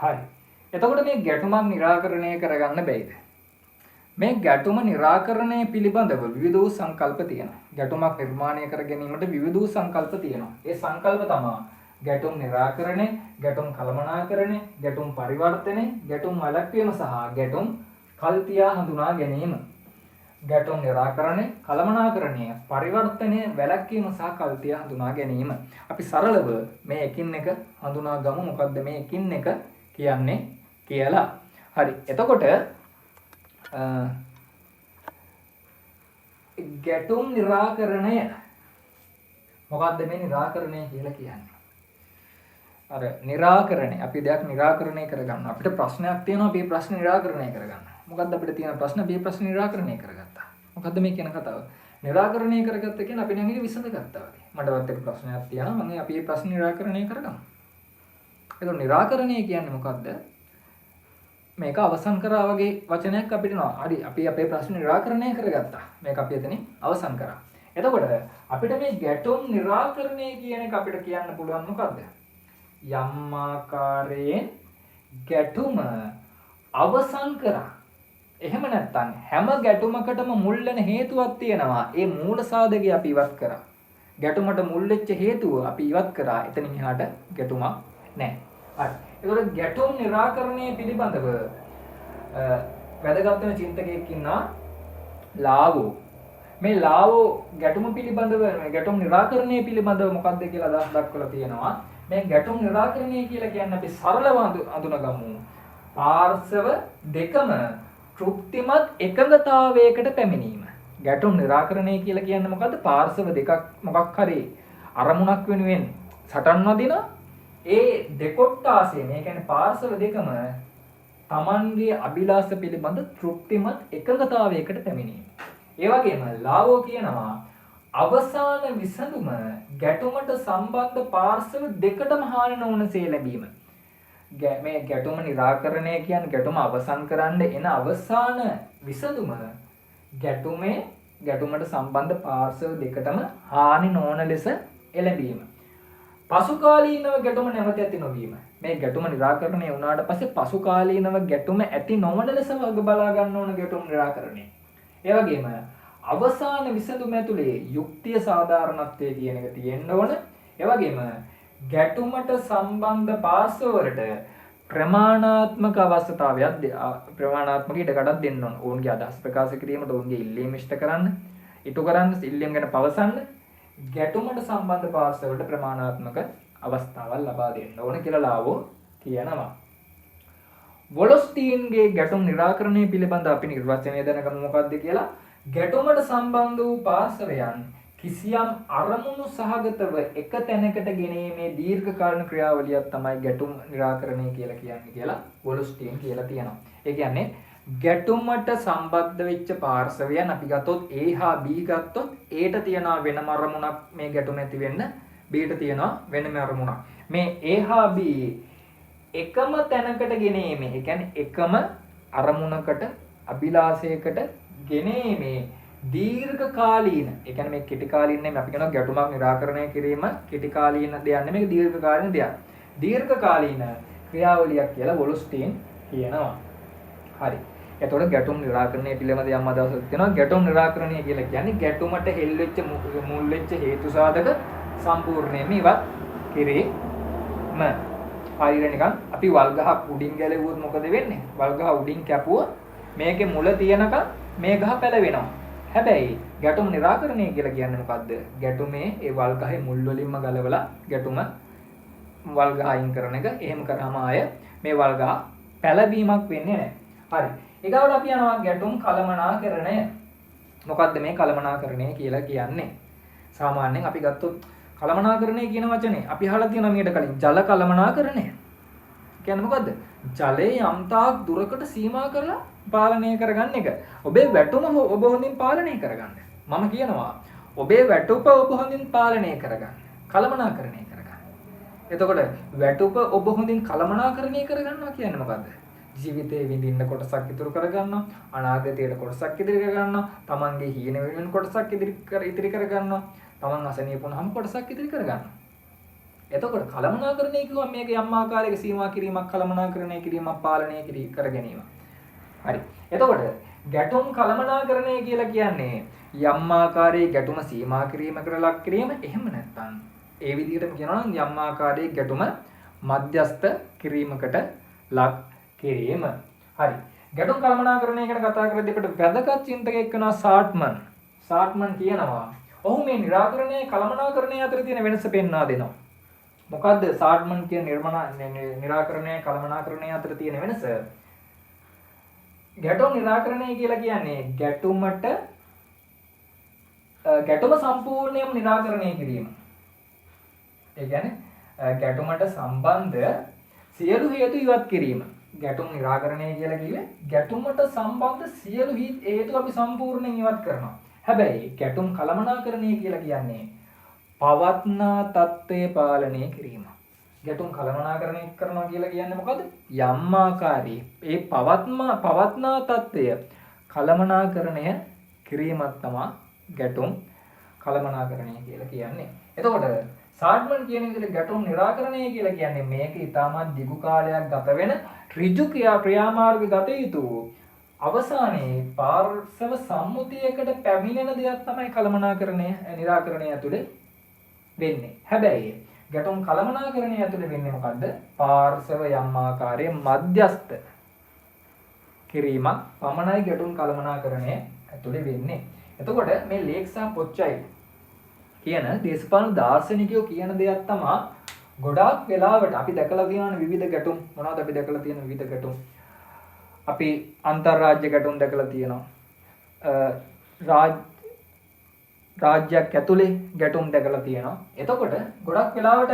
හරි. එතකොට මේ ගැටුමක් निराකරණය කරගන්න බැයිද? මේ ගැටුම निराකරණය පිළිබඳව විවිධ වූ සංකල්ප තියෙනවා. ගැටුමක් නිර්මාණය කර ගැනීමට විවිධ වූ සංකල්ප තියෙනවා. ඒ සංකල්ප තමයි ගැටුම් निराකරණය, ගැටුම් කළමනාකරණය, ගැටුම් පරිවර්තනය, ගැටුම් වළක්වීම සහ ගැටුම් කල්තියා හඳුනා ගැනීම. ගැටුම් निराකරණය, කළමනාකරණය, පරිවර්තනය, වැළැක්වීම සහ කල්තියා හඳුනා ගැනීම. අපි සරලව මේ එකින් එක හඳුනා ගමු. මොකද්ද මේ එකින් එක කියන්නේ කියලා. හරි. එතකොට ගැටුම් निराකරණය මොකද්ද මේ निराකරණය කියලා කියන්නේ? අර निराකරණය අපි දෙයක් निराකරණය කරගන්න. අපිට ප්‍රශ්නයක් තියෙනවා අපි ඒ ප්‍රශ්නේ निराකරණය කරගන්න. මොකද්ද අපිට තියෙන ප්‍රශ්න? අපි ඒ ප්‍රශ්නේ निराකරණය කරගත්තා. මොකද්ද මේ කියන කතාව? निराකරණය කරගත්ත කියන්නේ අපි නම් ඒක විසඳගත්තා වගේ. මටවත් එක ප්‍රශ්නයක් තියෙනවා මම අපි ඒ ප්‍රශ්නේ निराකරණය කරගමු. ඒක निराකරණය කියන්නේ මොකද්ද? මේක අවසන් කරා වගේ වචනයක් අපිට නෝ. හරි අපි අපේ ප්‍රශ්නේ निराකරණය කරගත්තා. මේක අපි එතනින් අවසන් කරා. එතකොට අපිට මේ ගැටුම් निराකරණය කියන එක අපිට කියන්න පුළුවන් මොකද්ද? යම් ආකාරයෙන් ගැටුම අවසන් කරා. එහෙම නැත්නම් හැම ගැටුමකටම මුල් වෙන හේතුවක් තියෙනවා. ඒ මූල සාධකය අපි ඉවත් කරා. ගැටුමට මුල් වෙච්ච හේතුව අපි ඉවත් කරා. එතනින් එහාට ගැටුමක් නැහැ. හරි. ඒකට ගැටුම් निराකරණය පිළිබඳව වැදගත් වෙන චින්තකයෙක් ඉන්නවා ලාවෝ. මේ ලාවෝ ගැටුම පිළිබඳව ගැටුම් निराකරණය පිළිබඳව මොකක්ද කියලා අදහස් දක්වලා තියෙනවා. මේ ගැටුම් निराකරණය කියලා කියන්නේ අපි සරලව අඳුනගමු. පාර්ශව දෙකම තෘප්තිමත් එකඟතාවයකට පැමිණීම. ගැටුම් निराකරණය කියලා කියන්නේ මොකද්ද? පාර්ශව දෙකක් මොකක් හරි අරමුණක් වෙනුවෙන් සටන් වදිනවා. ඒ දෙකොට්ටාසය මේ කියන්නේ පාර්ශව දෙකම Tamanගේ අභිලාෂ පිළිබඳ තෘප්තිමත් එකඟතාවයකට පැමිණීම. ඒ වගේම ලාවෝ කියනවා අවසාන විසඳුම ගැටුමට සම්බන්ධ පාර්ශව දෙකටම හානි නොවනසේ ලැබීම. මේ ගැටුම निराකරණය කියන්නේ ගැටුම අවසන් කරන්න එන අවසාන විසඳුම ගැටුමට සම්බන්ධ පාර්ශව දෙකටම හානි නොවන ලෙස එළඹීම. පසුකාලීනව ගැටුම නැවත ඇති නොවීම. මේ ගැටුම निराකරණය වුණාට පස්සේ පසුකාලීනව ගැටුම ඇති නොවන ලෙස වග බලා ගන්න ඕන ගැටුම් निराකරණය. ඒ වගේම අවසාන විසඳුම ඇතුලේ යුක්තිය සාධාරණත්වයේ කියන එක තියෙන්න ඕන. ඒ වගේම ගැටුමට සම්බන්ධ පාර්ශවවලට ප්‍රමාණාත්මක අවස්ථාවයක් ප්‍රමාණාත්මක ඉඩකඩක් දෙන්න ඕන. ඔවුන්ගේ අදහස් ප්‍රකාශ කිරීමට ඔවුන්ගේ ඉල්ලීම ඉෂ්ට කරන්න, ඉටු කරන්න, ඉල්ලීම් ගැන පවසන්න ගැටුමට සම්බන්ධ පාර්ශවවලට ප්‍රමාණාත්මක අවස්ථාවක් ලබා දෙන්න ඕන කියලා ලාවෝ කියනවා. වොලොස්ටීන්ගේ ගැටුම් निराකරණය පිළිබඳ අපි නිර්වචනය දැනගමු මොකක්ද කියලා. ගැටුමට සම්බන්ධ වූ පාර්ශවයන් කිසියම් අරමුණු සහගතව එක තැනකට ගෙනීමේ දීර්ඝකාලීන ක්‍රියාවලියක් තමයි ගැටුම් निराකරණය කියලා කියන්නේ කියලා වොලොස්ටීන් කියලා තියෙනවා. ඒ කියන්නේ ගැටුමට සම්බන්ධ වෙච්ච පාර්ශවයන් අපි ගත්තොත් A හා B ගත්තොත් Aට තියෙනවා වෙනම අරමුණක් මේ ගැටුම ඇති වෙන්න, Bට තියෙනවා වෙනම අරමුණක්. මේ A හා B එකම තැනකට ගෙනීමේ, ඒ කියන්නේ එකම අරමුණකට අභිලාෂයකට ගෙනීමේ දීර්ඝකාලීන, ඒ කියන්නේ මේ කෙටි කාලීන නෙමෙයි අපි කියනවා ගැටුමක් निराකරණය කිරීම කෙටි කාලීන දෙයක් නෙමෙයි දීර්ඝකාලීන දෙයක්. දීර්ඝකාලීන ක්‍රියාවලියක් කියලා වොලොස්ටීන් කියනවා. හරි. එතකොට ගැටුම් निराකරණය පිළිබඳ යම් අදහසක් තියෙනවා. ගැටුම් निराකරණය කියලා කියන්නේ ගැටුමට හෙල් වෙච්ච මුල් වෙච්ච හේතු සාධක සම්පූර්ණයෙන්ම ඉවත් කිරීම. හරියට නිකන් අපි වල් ගහක් උඩින් ගැලෙවුවොත් මොකද වෙන්නේ? වල් ගහ උඩින් කැපුවොත් මේකේ මුල තියනකම් මේ ගහ පැලවෙනවා. හැබැයි ගැටුම් निराකරණය කියලා කියන්නේ මොකද්ද? ගැටුමේ ඒ වල් ගහේ මුල් වලින්ම ගලවලා ගැටුම වල් ගහ අයින් කරන එක. එහෙම කරාම ආය මේ වල් ගහ පැලවීමක් වෙන්නේ නැහැ. හරි. ඊගාවට අපි යනවා ගැටුම් කළමනාකරණය. මොකද්ද මේ කළමනාකරණය කියලා කියන්නේ? සාමාන්‍යයෙන් අපි ගත්තොත් කළමනාකරණය කියන වචනේ අපි අහලා තියෙනවා මීට කලින් ජල කළමනාකරණය. කියන්නේ මොකද්ද? ජලය යම් තාක් දුරකට සීමා කරලා පාලනය කරගන්න එක. ඔබේ වැටුම ඔබ හොඳින් පාලනය කරගන්න. මම කියනවා ඔබේ වැටුප ඔබ හොඳින් පාලනය කරගන්න. කළමනාකරණය කරගන්න. එතකොට වැටුප ඔබ හොඳින් කළමනාකරණය කරගන්නවා කියන්නේ මොකද්ද? ජීවිතේ විඳින්න කොටසක් ඉතුරු කරගන්නවා, අනාගතයට කොටසක් ඉදිරි කරගන්නවා, තමන්ගේ හීන වෙනුවෙන් කොටසක් ඉදිරි කරගන්නවා, තමන් අසනීප වුණාම කොටසක් ඉදිරි කරගන්නවා. එතකොට කළමනාකරණය කිව්වම මේක යම් ආකාරයක සීමා කිරීමක්, කළමනාකරණය කිරීමක්, පාලනය කර ගැනීම. හරි. එතකොට ගැටුම් කළමනාකරණය කියලා කියන්නේ යම් ආකාරයේ ගැටුම සීමා කිරීමකට ලක් කිරීම. එහෙම නැත්නම් ඒ විදිහටම කියනවා නම් යම් ආකාරයේ ගැටුම මධ්‍යස්ථ කිරීමකට ලක් කිරීම. හරි. ගැටුම් කළමනාකරණය ගැන කතා කරද්දී අපිට වැදගත් චින්තකයෙක් වෙනවා සාට්මන්. සාට්මන් කියනවා ඔහු මේ නිරාකරණය කළමනාකරණය අතර තියෙන වෙනස පෙන්වා දෙනවා. මොකද්ද සාට්මන් කියන නිරාකරණය කළමනාකරණය අතර තියෙන වෙනස? ගැටුම් නිරාකරණය කියලා කියන්නේ ගැටුම සම්පූර්ණයෙන්ම නිරාකරණය කිරීම. ඒ කියන්නේ ගැටුමට සම්බන්ධ සියලු හේතු ඉවත් කිරීම. ගැටුම් නිරාකරණය කියලා කිව්වේ ගැටුමට සම්බන්ධ සියලු හේතු අපි සම්පූර්ණයෙන් ඉවත් කරනවා. හැබැයි ගැටුම් කළමනාකරණය කියලා කියන්නේ පවත්නා තත්ත්වය පාලනය කිරීම. ගැටුම් කළමනාකරණය කරනවා කියලා කියන්නේ මොකද? යම් ආකාරයේ ඒ පවත්නා තත්ත්වය කළමනාකරණය කිරීමක් තමයි ගැටුම් කළමනාකරණය කියලා කියන්නේ. එතකොට සාට්මන් කියන විදිහට ගැටුම් නිරාකරණය කියලා කියන්නේ මේක ඊටමත් දිගු කාලයක් ගත වෙන ඍජු ක්‍රියාමාර්ග ගත යුතු අවසානයේ පාර්ශව සම්මුතියකට පැමිණෙන දෙයක් තමයි කළමනාකරණය නිරාකරණය ඇතුලේ වෙන්නේ. හැබැයි ගැටුම් කළමනාකරණය ඇතුලේ වෙන්නේ මොකද්ද? පාර්ශව යම් ආකාරයේ මධ්‍යස්ථ කිරීමක් පමණයි ගැටුම් කළමනාකරණය ඇතුලේ වෙන්නේ. එතකොට මේ ලේක් සහ පොච්චයි කියන දේශපාලන දාර්ශනිකයෝ කියන දෙයක් තමයි ගොඩාක් වෙලාවට අපි දැකලා තියෙන විවිධ ගැටුම්. මොනවද අපි දැකලා තියෙන විවිධ ගැටුම්? අපි අන්තර්රාජ්‍ය ගැටුම් දැකලා තියෙනවා. රාජ්‍යයක් ඇතුලේ ගැටුම් දැකලා තියෙනවා. එතකොට ගොඩක් වෙලාවට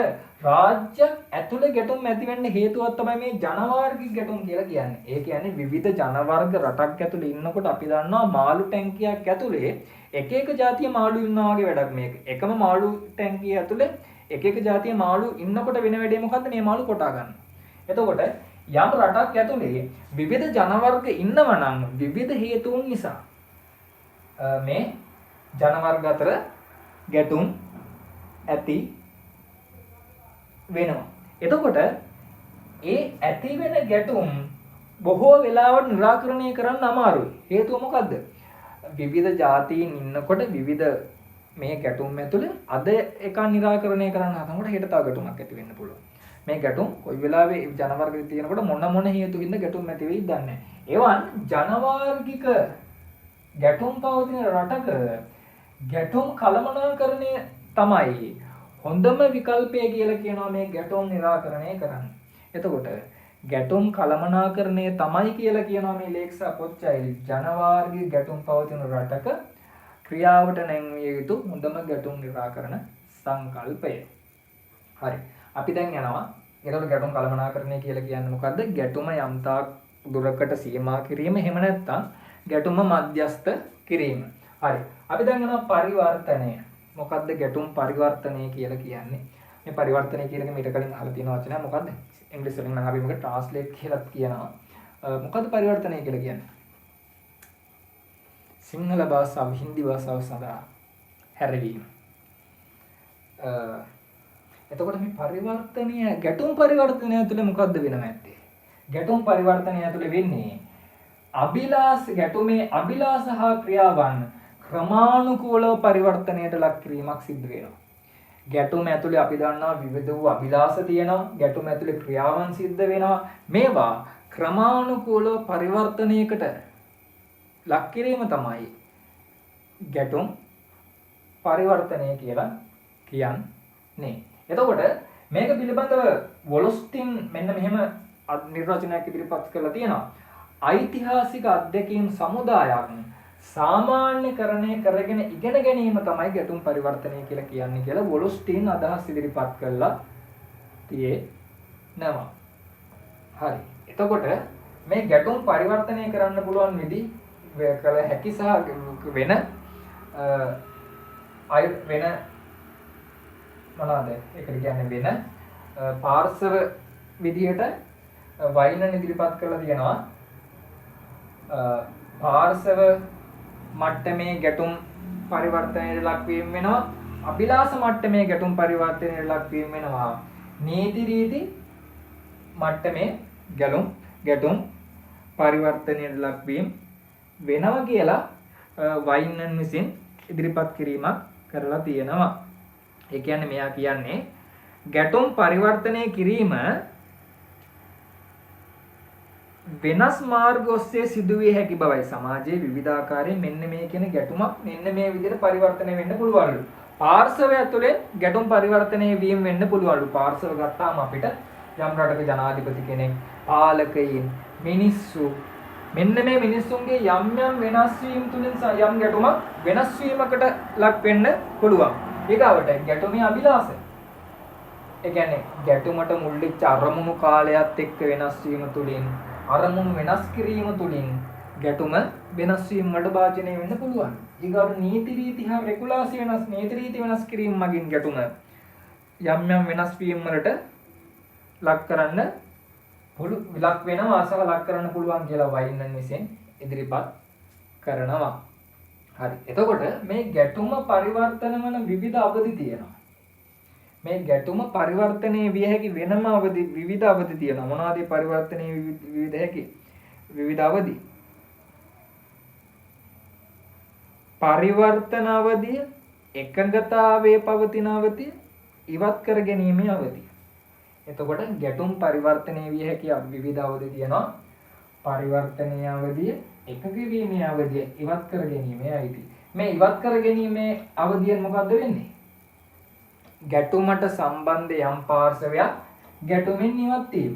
රාජ්‍යයක් ඇතුලේ ගැටුම් ඇති වෙන්න හේතුවක් තමයි මේ ජනවාර්ගික ගැටුම් කියලා කියන්නේ. ඒ කියන්නේ විවිධ ජනවර්ග රටක් ඇතුලේ ඉන්නකොට අපි දන්නවා මාළු ටැංකියක් ඇතුලේ එක එක ජාතිය මාළු ඉන්නවා වගේ වැඩක් මේක. එකම මාළු ටැංකිය ඇතුලේ එක එක ජාතිය මාළු ඉන්නකොට වෙන වැඩේ මොකද්ද? මේ මාළු කොටා ගන්න. එතකොට යම් රටක් ඇතුලේ විවිධ ජනවර්ග ඉන්නවා නම් විවිධ හේතුන් නිසා මේ ජනවර්ග අතර ගැටුම් ඇති වෙනවා. එතකොට ඒ ඇති වෙන ගැටුම් බොහෝ වෙලාවට නිරාකරණය කරන්න අමාරුයි. හේතුව මොකද්ද? විවිධ ජාතීන් ඉන්නකොට විවිධ මේ ගැටුම් ඇතුළේ අද එක නිරාකරණය කරන්න හදනකොට හෙට තව ගැටුමක් ඇති වෙන්න පුළුවන්. මේ ගැටුම් කොයි වෙලාවෙ ජනවර්ග තියෙනකොට මොන හේතුකින්ද ගැටුම් ඇති වෙයිද දන්නේ නැහැ. එවන් ජනවාර්ගික ගැටුම් පවතින රටක ගැටුම් කළමනාකරණය තමයි හොඳම විකල්පය කියලා කියනවා මේ ගැටුම් නිරාකරණය කරන්න. එතකොට ගැටුම් කළමනාකරණය තමයි කියලා කියනවා මේ ලේක්සා පොච්චයි ජනවාර්ගික ගැටුම් පවතින රටක ක්‍රියාවට නැංවිය යුතු හොඳම ගැටුම් නිරාකරණ සංකල්පය. හරි. අපි දැන් යනවා. එතකොට ගැටුම් කළමනාකරණය කියලා කියන්නේ මොකද්ද? ගැටුම යම්තාක් දුරකට සීමා කිරීම. එහෙම නැත්නම් ගැටුම මධ්‍යස්ථ කිරීම. හරි. අපි දැන් යනවා පරිවර්තනය. මොකද්ද ගැටුම් පරිවර්තනය කියලා කියන්නේ? මේ පරිවර්තනය කියන එක මීට කලින් අහලා තියෙන වචනයක් මොකද්ද? ඉංග්‍රීසි වලින් නම් අපි මේක ට්‍රාන්ස්ලේට් කියලා කියනවා. මොකද්ද පරිවර්තනය කියලා කියන්නේ? සිංහල භාෂාව හින්දි භාෂාව සඳහා හැරවීම. එතකොට මේ පරිවර්තනය ගැටුම් පරිවර්තනය ඇතුලේ මොකද්ද වෙනව ඇත්තේ? ගැටුම් පරිවර්තනය ඇතුලේ වෙන්නේ ගැටුමේ අභිලාෂ හා ක්‍රියාවන් ක්‍රමානුකූලව පරිවර්තනයට ලක් කිරීමක් සිද්ධ වෙනවා. ගැටුම ඇතුලේ අපි දන්නවා විවිධ වූ අභිලාෂ තියෙනවා. ගැටුම ඇතුලේ ක්‍රියාවන් සිද්ධ වෙනවා. මේවා ක්‍රමානුකූලව පරිවර්තනයකට ලක් කිරීම තමයි ගැටුම් පරිවර්තනය කියලා කියන්නේ. එතකොට මේක පිළිබඳව වොලොස්ටින් මෙන්න මෙහෙම නිර්වචනයක් ඉදිරිපත් කරලා තියෙනවා. ඓතිහාසික අධ්‍යක්ීම් සමුදායක් සාමාන්‍යකරණය කරගෙන ඉගෙන ගැනීම තමයි ගැටුම් පරිවර්තනය කියලා කියන්නේ කියලා වොලොස්ටින් අදහස් ඉදිරිපත් කළා තියෙනවා. හරි. එතකොට මේ ගැටුම් පරිවර්තනය කරන්න පුළුවන් විදි කළ හැකි සහ වෙන මොනවාද? ඒකට කියන්නේ වෙන පාර්ශව විදියට වයින් ඉදිරිපත් කරලා තියෙනවා. පාර්ශව මට්ටමේ ගැටුම් පරිවර්තනයට ලක්වීම වෙනවා. අභිලාෂ මට්ටමේ ගැටුම් පරිවර්තනයට ලක් වීම වෙනවා. නීති රීති මට්ටමේ ගැටුම් පරිවර්තනයට ලක් වීම වෙනවා කියලා වයින්නන් විසින් ඉදිරිපත් කිරීමක් කරලා තියෙනවා. ඒ කියන්නේ මෙයා කියන්නේ ගැටුම් පරිවර්තනය කිරීම වෙනස් මාර්ග ඔස්සේ සිදුවිය හැකි බවයි. සමාජයේ විවිධාකාරයෙන් මෙන්න මේ කියන ගැටුමක් මෙන්න මේ විදිහට පරිවර්තනය වෙන්න පුළුවන්ලු. පාර්ශවය ඇතුලේ ගැටුම් පරිවර්තනය වීම වෙන්න පුළුවන්ලු. පාර්ශව ගත්තාම අපිට යම් රටක ජනාධිපති කෙනෙක්, පාලකයින්, මිනිස්සු මෙන්න මේ මිනිස්සුන්ගේ යම් වෙනස් වීම තුලින් යම් ගැටුමක් වෙනස් වීමකට ලක් වෙන්න පුළුවන්. ඊගාවට ගැටුමේ අභිලාෂය. ඒ කියන්නේ ගැටුමට මුල් වෙච්ච අරමුණු කාලයත් එක්ක වෙනස් වීම තුලින් අරමුණු වෙනස් කිරීම තුලින් ගැටුම වෙනස් වීම වලට භාජනය වෙන්න පුළුවන්. ඊගාට නීති රීති හා රෙගුලාසි වෙනස් නීති රීති වෙනස් කිරීම මගින් ගැටුම යම් වෙනස් වීම වලට ලක් කරන්න ලක් වෙනවා සහ ලක් කරන්න පුළුවන් කියලා වයින්නන් විසින් ඉදිරිපත් කරනවා. හරි. එතකොට මේ ගැටුම පරිවර්තන වන විවිධ අවධි තියෙනවා. මේ ගැටුම පරිවර්තනයේ විය හැකි වෙනම අවධි විවිධ අවධි තියෙනවා. මොනවාද මේ පරිවර්තනයේ විවිධ අවධි? පරිවර්තන අවධිය, එකඟතාවයේ පවතින අවධිය, ඉවත් කර ගැනීමේ අවධිය. එතකොට ගැටුම් පරිවර්තනයේ විය හැකි විවිධ අවධි තියෙනවා. පරිවර්තනීය අවධිය, එකඟ වීමේ අවධිය, ඉවත් කර ගැනීමේ අවධිය. මේ ඉවත් කර ගැනීමේ අවධියෙන් මොකද්ද වෙන්නේ? ගැටුමට සම්බන්ධ යම් පාර්ශවයක් ගැටුමින් ඉවත් වීම.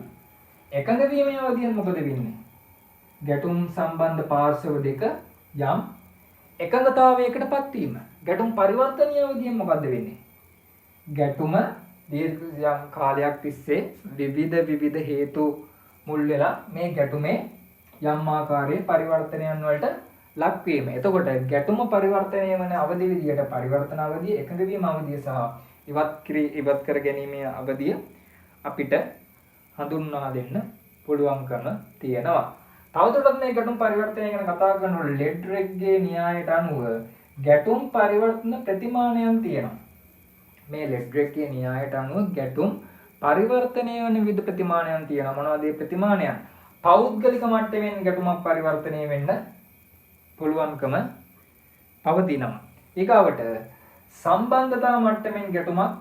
එකඟ වීමේ අවධියෙන් මොකද වෙන්නේ? ගැටුම් සම්බන්ධ පාර්ශව දෙක යම් එකඟතාවයකටපත් වීම. ගැටුම් පරිවර්තනීය අවධියෙන් මොකද්ද වෙන්නේ? ගැටුම දීර්ඝ යම් කාලයක් තිස්සේ විවිධ හේතු මුල් වෙලා මේ ගැටුමේ යම් ආකාරයේ පරිවර්තනයන් වලට ලක් වීම. එතකොට ගැටුම පරිවර්තනය වන අවධි විදියට පරිවර්තන අවධිය, එකඟ වීම අවධිය සහ ඉවත් කර ගැනීමේ අවධිය අපිට හඳුන්වා දෙන්න පුළුවන්කම තියෙනවා. තවදුරටත් මේ ගැටුම් පරිවර්තනය ගැන කතා කරනකොට ලෙඩ්රෙග්ගේ න්‍යායයට අනුව ගැටුම් පරිවර්තන ප්‍රතිමානයන් තියෙනවා. මේ ලෙඩ්රෙග්ගේ න්‍යායයට අනුව ගැටුම් පරිවර්තනය වන විවිධ ප්‍රතිමානයන් තියෙනවා. මොනවද මේ ප්‍රතිමානයන්? පෞද්ගලික මට්ටමින් ගැටුමක් පරිවර්තනය වෙන්න පුළුවන්කම පවතිනවා. ඊගාවට සම්බන්ධතා මට්ටමින් ගැටුමක්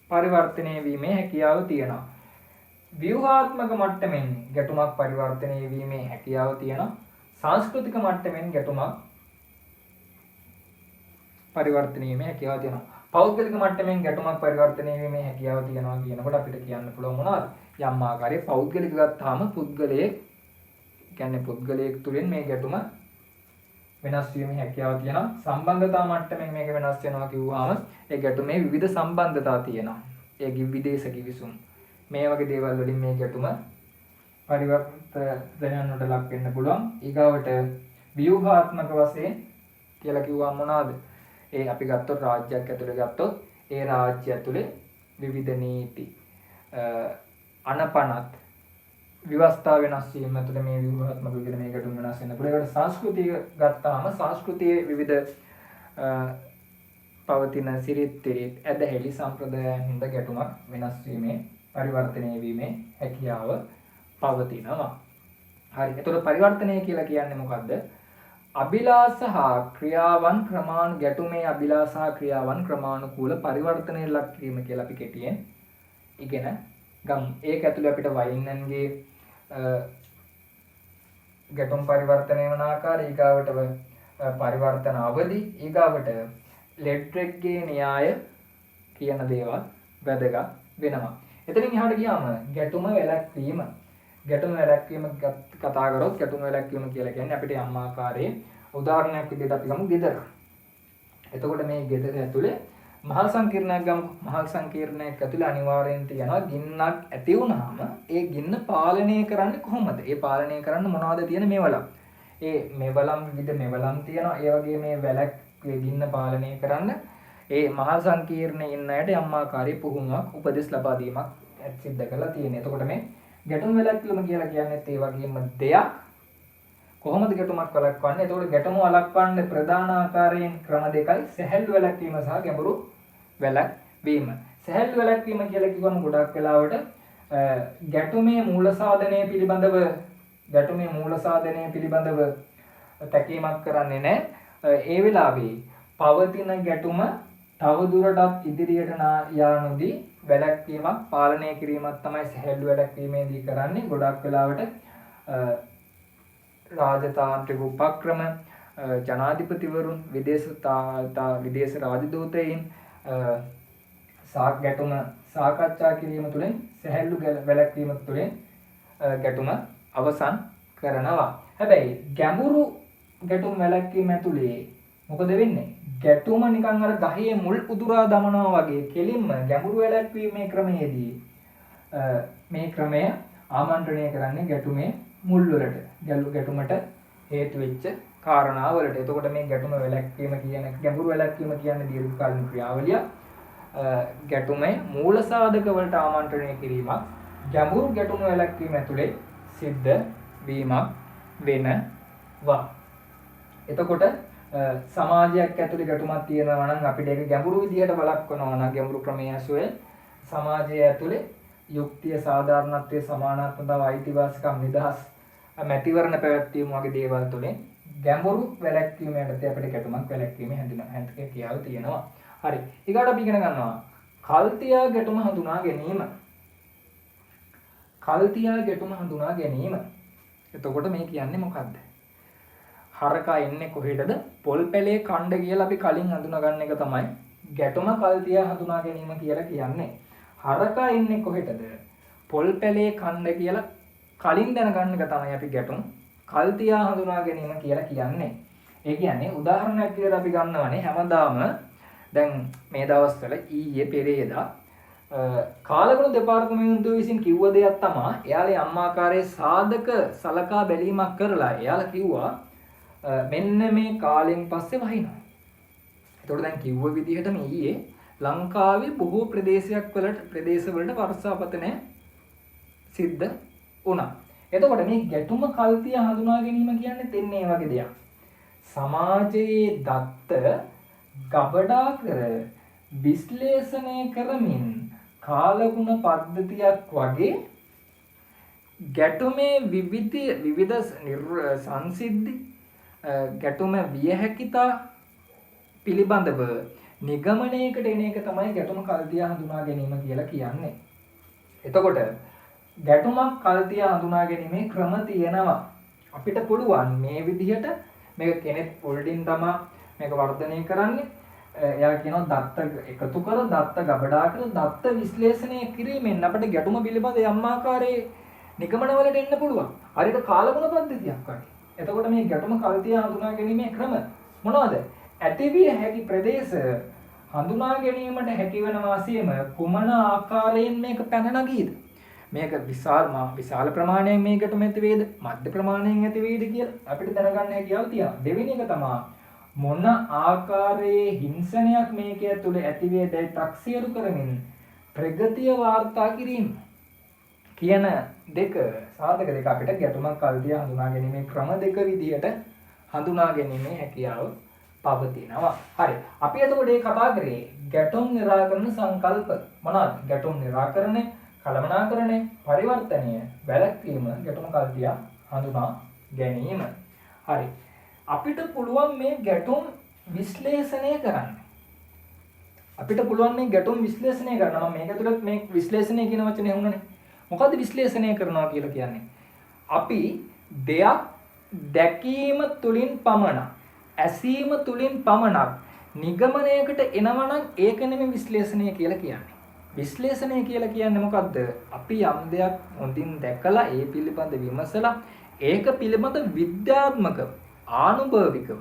පරිවර්තනය වීමේ හැකියාව තියෙනවා. ව්‍යුහාත්මක මට්ටමින් ගැටුමක් පරිවර්තනය වීමේ හැකියාව තියෙනවා. සංස්කෘතික මට්ටමින් ගැටුමක් පරිවර්තනය වීමේ හැකියාව තියෙනවා. පෞද්ගලික මට්ටමින් ගැටුමක් පරිවර්තනය වීමේ හැකියාව තියෙනවා කියනකොට අපිට කියන්න පුළුවන් මොනවද? යම් ආකාරයේ පෞද්ගලික ගත්තාම පුද්ගලයෙක් කියන්නේ පුද්ගලයෙක් තුළින් මේ ගැටුම වෙනස් වීමේ හැකියාව තියෙනවා. සම්බන්ධතා මට්ටමින් මේක වෙනස් වෙනවා කිව්වහම ඒ ගැටුමේ විවිධ සම්බන්ධතා තියෙනවා. ඒ විදේශ කිවිසුම් මේ වගේ දේවල් වලින් මේ ගැටුම පරිවර්තනයන් වලට ලක් වෙන්න පුළුවන්. ඊගාවට ව්‍යුහාත්මක වශයෙන් කියලා කිව්වම මොනවාද? ඒ අපි ගත්තොත් රාජ්‍යයක් ඇතුලේ ගත්තොත් ඒ රාජ්‍ය ඇතුලේ විවිධ නීති අනපනත් විවස්ථා වෙනස් වීම ඇතුලේ මේ ව්‍යුහාත්මක විදිහට මේ ගැටුම් වෙනස් වෙන්න පුළුවන්. ඒකට සංස්කෘතිය ගත්තාම සංස්කෘතියේ විවිධ පවතින සිරිත් ඇදහිලි සම්ප්‍රදායන් හින්දා ගැටුමක් වෙනස් වීමේ පරිවර්තනය වීමේ හැකියාව පවතිනවා. හරි. ඒතකොට පරිවර්තනය කියලා කියන්නේ මොකද්ද? අභිලාෂ හා ක්‍රියාවන් ගැටුමේ අභිලාෂ හා ක්‍රියාවන් ක්‍රමානුකූල පරිවර්තනයට ලක් කිරීම කියලා අපි කෙටියෙන් ඉගෙන ගමු. ඒක ඇතුළේ අපිට වයින්නන්ගේ ගැටුම් පරිවර්තනය වන ආකාරය, ඊගාවට පරිවර්තන අවධි, ඊගාවට ලෙඩ්රෙග්ගේ න්‍යාය කියන දේවල් වැදගත් වෙනවා. එතනින් එහාට ගියාම ගැටුම වැළැක්වීම කතා කරොත් ගැටුම වැළැක්වීම කියලා කියන්නේ අපිට යම් ආකාරයේ උදාහරණයක් විදිහට අපි ගමු ගෙදර. එතකොට මේ ගෙදර ඇතුලේ මහල් සංකීර්ණයක් ගමු. මහල් සංකීර්ණයක් ඇතුලේ අනිවාර්යෙන් තියෙනවා ගින්නක් ඇති වුණාම ඒ ගින්න පාලනය කරන්නේ කොහොමද? ඒ පාලනය කරන්න මොනවද තියෙන මෙවලම්? ඒ මෙවලම් විවිධ මෙවලම් තියෙනවා. ඒ වගේ මේ වැළැක්වේ ගින්න පාලනය කරන්න ඒ මහල් සංකීර්ණයේ ඉන්න අයට යම් ආකාරයේ පුහුණුවක් උපදෙස් ලබා දීමක් සිද්ධ කරලා තියෙනවා. එතකොට මේ ගැටුම් වැළැක්වීම කියලා කියන්නේ ඒ වගේම දෙයක් කොහොමද ගැටුමක් වළක්වන්නේ? එතකොට ගැටුම වළක්වන්න ප්‍රධාන ආකාරයෙන් ක්‍රම දෙකයි සැහැල්ලු වැළැක්වීම සහ ගැඹුරු වැළැක්වීම. සැහැල්ලු වැළැක්වීම කියලා කිව්වම ගොඩක් වෙලාවට ගැටුමේ මූල සාධනය පිළිබඳව තැකීමක් කරන්නේ නැහැ. ඒ වෙලාවේ පවතින ගැටුම තවදුරටත් ඉදිරියට යා නොදී වැළැක්වීමක් පාලනය කිරීමක් තමයි සැහැල්ලු වැළැක්වීමේදී කරන්නේ. ගොඩක් වෙලාවට රාජතාන්ත්‍රික උපක්‍රම, ජනාධිපතිවරුන්, විදේශ රාජදූතයින් ගැටුම සාකච්ඡා කිරීම තුළින් සැහැල්ලු වැළැක්වීම තුළින් ගැටුම අවසන් කරනවා. හැබැයි ගැඹුරු ගැටුම් වැළැක්වීම ඇතුලේ මොකද වෙන්නේ? ගැටුම නිකන් අර ගහේ මුල් උදුරා දමනවා වගේ කෙලින්ම ගැඹුරු වැළැක්වීමේ ක්‍රමයේදී මේ ක්‍රමය ආමන්ත්‍රණය කරන්නේ ගැටුමේ මුල් වලට, ගැටුමට හේතු වෙච්ච කාරණා වලට. එතකොට මේ ගැටුම වැළැක්වීම ගැඹුරු වැළැක්වීම කියන්නේ දීර්ඝකාලීන ක්‍රියාවලිය. ගැටුමේ මූල සාධක වලට ආමන්ත්‍රණය කිරීමක් ගැඹුරු ගැටුම වැළැක්වීම ඇතුලේ සිද්ධ වීමක් වෙනවා. එතකොට සමාජයක් ඇතුලේ ගැටුමක් තියෙනවා නම් අපිට ඒක ගැඹුරු විදිහට වළක්වනවා නම් ගැඹුරු ක්‍රමයේ ඇසුරේ සමාජය ඇතුලේ යුක්තිය, සාධාරණත්වයේ, සමානාත්මතාව, අයිතිවාසිකම්, නිදහස්, මැතිවරණ පැවැත්වීම වගේ දේවල් තුළින් ගැඹුරු වැළැක්වීම යටතේ අපිට ගැටුමක් වැළැක්වීමේ හැකියාව තියෙනවා. හරි. ඊගාට අපි ඉගෙන ගන්නවා කල්තියා ගැටුම හඳුනා ගැනීම. කල්තියා ගැටුම හඳුනා ගැනීම. එතකොට මේ කියන්නේ මොකද්ද? හරකා ඉන්නේ කොහෙටද? පොල් පැලේ කණ්ඩ කියලා අපි කලින් හඳුනාගන්න එක තමයි ගැටුම කල්තියා හඳුනා ගැනීම කියලා කියන්නේ. හරකා ඉන්නේ කොහෙටද? පොල් පැලේ කණ්ඩ කියලා කලින් දැනගන්න එක තමයි අපි ගැටුම් කල්තියා හඳුනා ගැනීම කියලා කියන්නේ. ඒ කියන්නේ උදාහරණයක් විදිහට අපි ගන්නවනේ හැමදාම දැන් මේ දවස්වල ඊයේ පෙරේදා කාලගුණ දෙපාර්තමේන්තුව විසින් කිව්ව දෙයක් තමයි එයාලේ අම්මාකාරයේ සාධක සලකා බැලීමක් කරලා එයාලා කිව්වා මෙන්න මේ කාලෙන් පස්සේ වහිනවා. ඒතකොට දැන් කිව්ව විදිහටම ඊයේ ලංකාවේ බොහෝ ප්‍රදේශවලට වර්ෂාපතනය සිද්ධ වුණා. එතකොට මේ ගැටුම කල්තිය හඳුනා ගැනීම කියන්නේ දෙන්නේ මේ වගේ දෙයක්. සමාජයේ දත්ත ගබඩා කර විශ්ලේෂණය කරමින් කාලගුණ පද්ධතියක් වගේ ගැටුමේ විවිධ සංසිද්ධි ගැටුම විය හැකිතා පිළිබඳව නිගමනයකට එන එක තමයි ගැටුම කල්තිය හඳුනා ගැනීම කියලා කියන්නේ. එතකොට ගැටුමක් කල්තිය හඳුනා ගැනීමේ ක්‍රම තියෙනවා. අපිට පුළුවන් මේ විදිහට මේක කෙනෙක් පොල්ඩින් තමයි මේක වර්ධනය කරන්නේ. එයා කියනවා දත්ත එකතු කර දත්ත ගබඩා කර දත්ත විශ්ලේෂණය කිරීමෙන් අපිට ගැටුම පිළිබඳ යම් ආකාරයේ නිගමනවලට එන්න පුළුවන්. හරියට කාලගුණ පද්ධතියක් වගේ. එතකොට මේ ගැටුම කල්තිය හඳුනා ගැනීමේ ක්‍රම මොනවද? ඇතිවිය හැකි ප්‍රදේශ හඳුනා ගැනීමට හැකි වෙන වාසියම කුමන ආකාරයෙන් මේක පැන නගීද? මේක විශාල ප්‍රමාණයෙන් මේකට ඇති වේද? මධ්‍ය ප්‍රමාණයෙන් ඇති වේද කියලා අපිට දැනගන්න හැකියාව තියෙනවා. දෙවෙනි එක තමයි මොන ආකාරයේ හිංසනයක් මේක ඇතුලේ ඇති වේදයි තක්සේරු කරමින් ප්‍රගතිය වාර්තා කිරීම කියන දෙක සාධක දෙක අපිට ගැටුමක් කල්තිය හඳුනා ගැනීමේ ක්‍රම දෙක විදිහට හඳුනා ගැනීමේ හැකියාව පවතිනවා. හරි. අපි එතකොට මේ කතා කරේ ගැටුම් නිරාකරණ සංකල්ප මොනවාද? ගැටුම් නිරාකරණය, කළමනාකරණය, පරිවර්තනය, වැළැක්වීම, ගැටුම් කල්තිය හඳුනා ගැනීම. හරි. අපිට පුළුවන් මේ ගැටුම් විශ්ලේෂණය කරන්න. අපිට පුළුවන් මේ ගැටුම් විශ්ලේෂණය කරන්න. මම මේක තුළ මේ විශ්ලේෂණය කියන වචනේ හුඟනේ. මොකද්ද විශ්ලේෂණය කරනවා කියලා කියන්නේ? අපි දෙයක් දැකීම තුලින් පමණක්, ඇසීම තුලින් පමණක් නිගමනයකට එනවා නම් ඒක නෙමෙයි විශ්ලේෂණය කියලා කියන්නේ. විශ්ලේෂණය කියලා කියන්නේ මොකද්ද? අපි යම් දෙයක් හොඳින් දැකලා ඒ පිළිබඳ විමසලා ඒක පිළිබඳ විද්‍යාත්මකව ආනුභාවිකව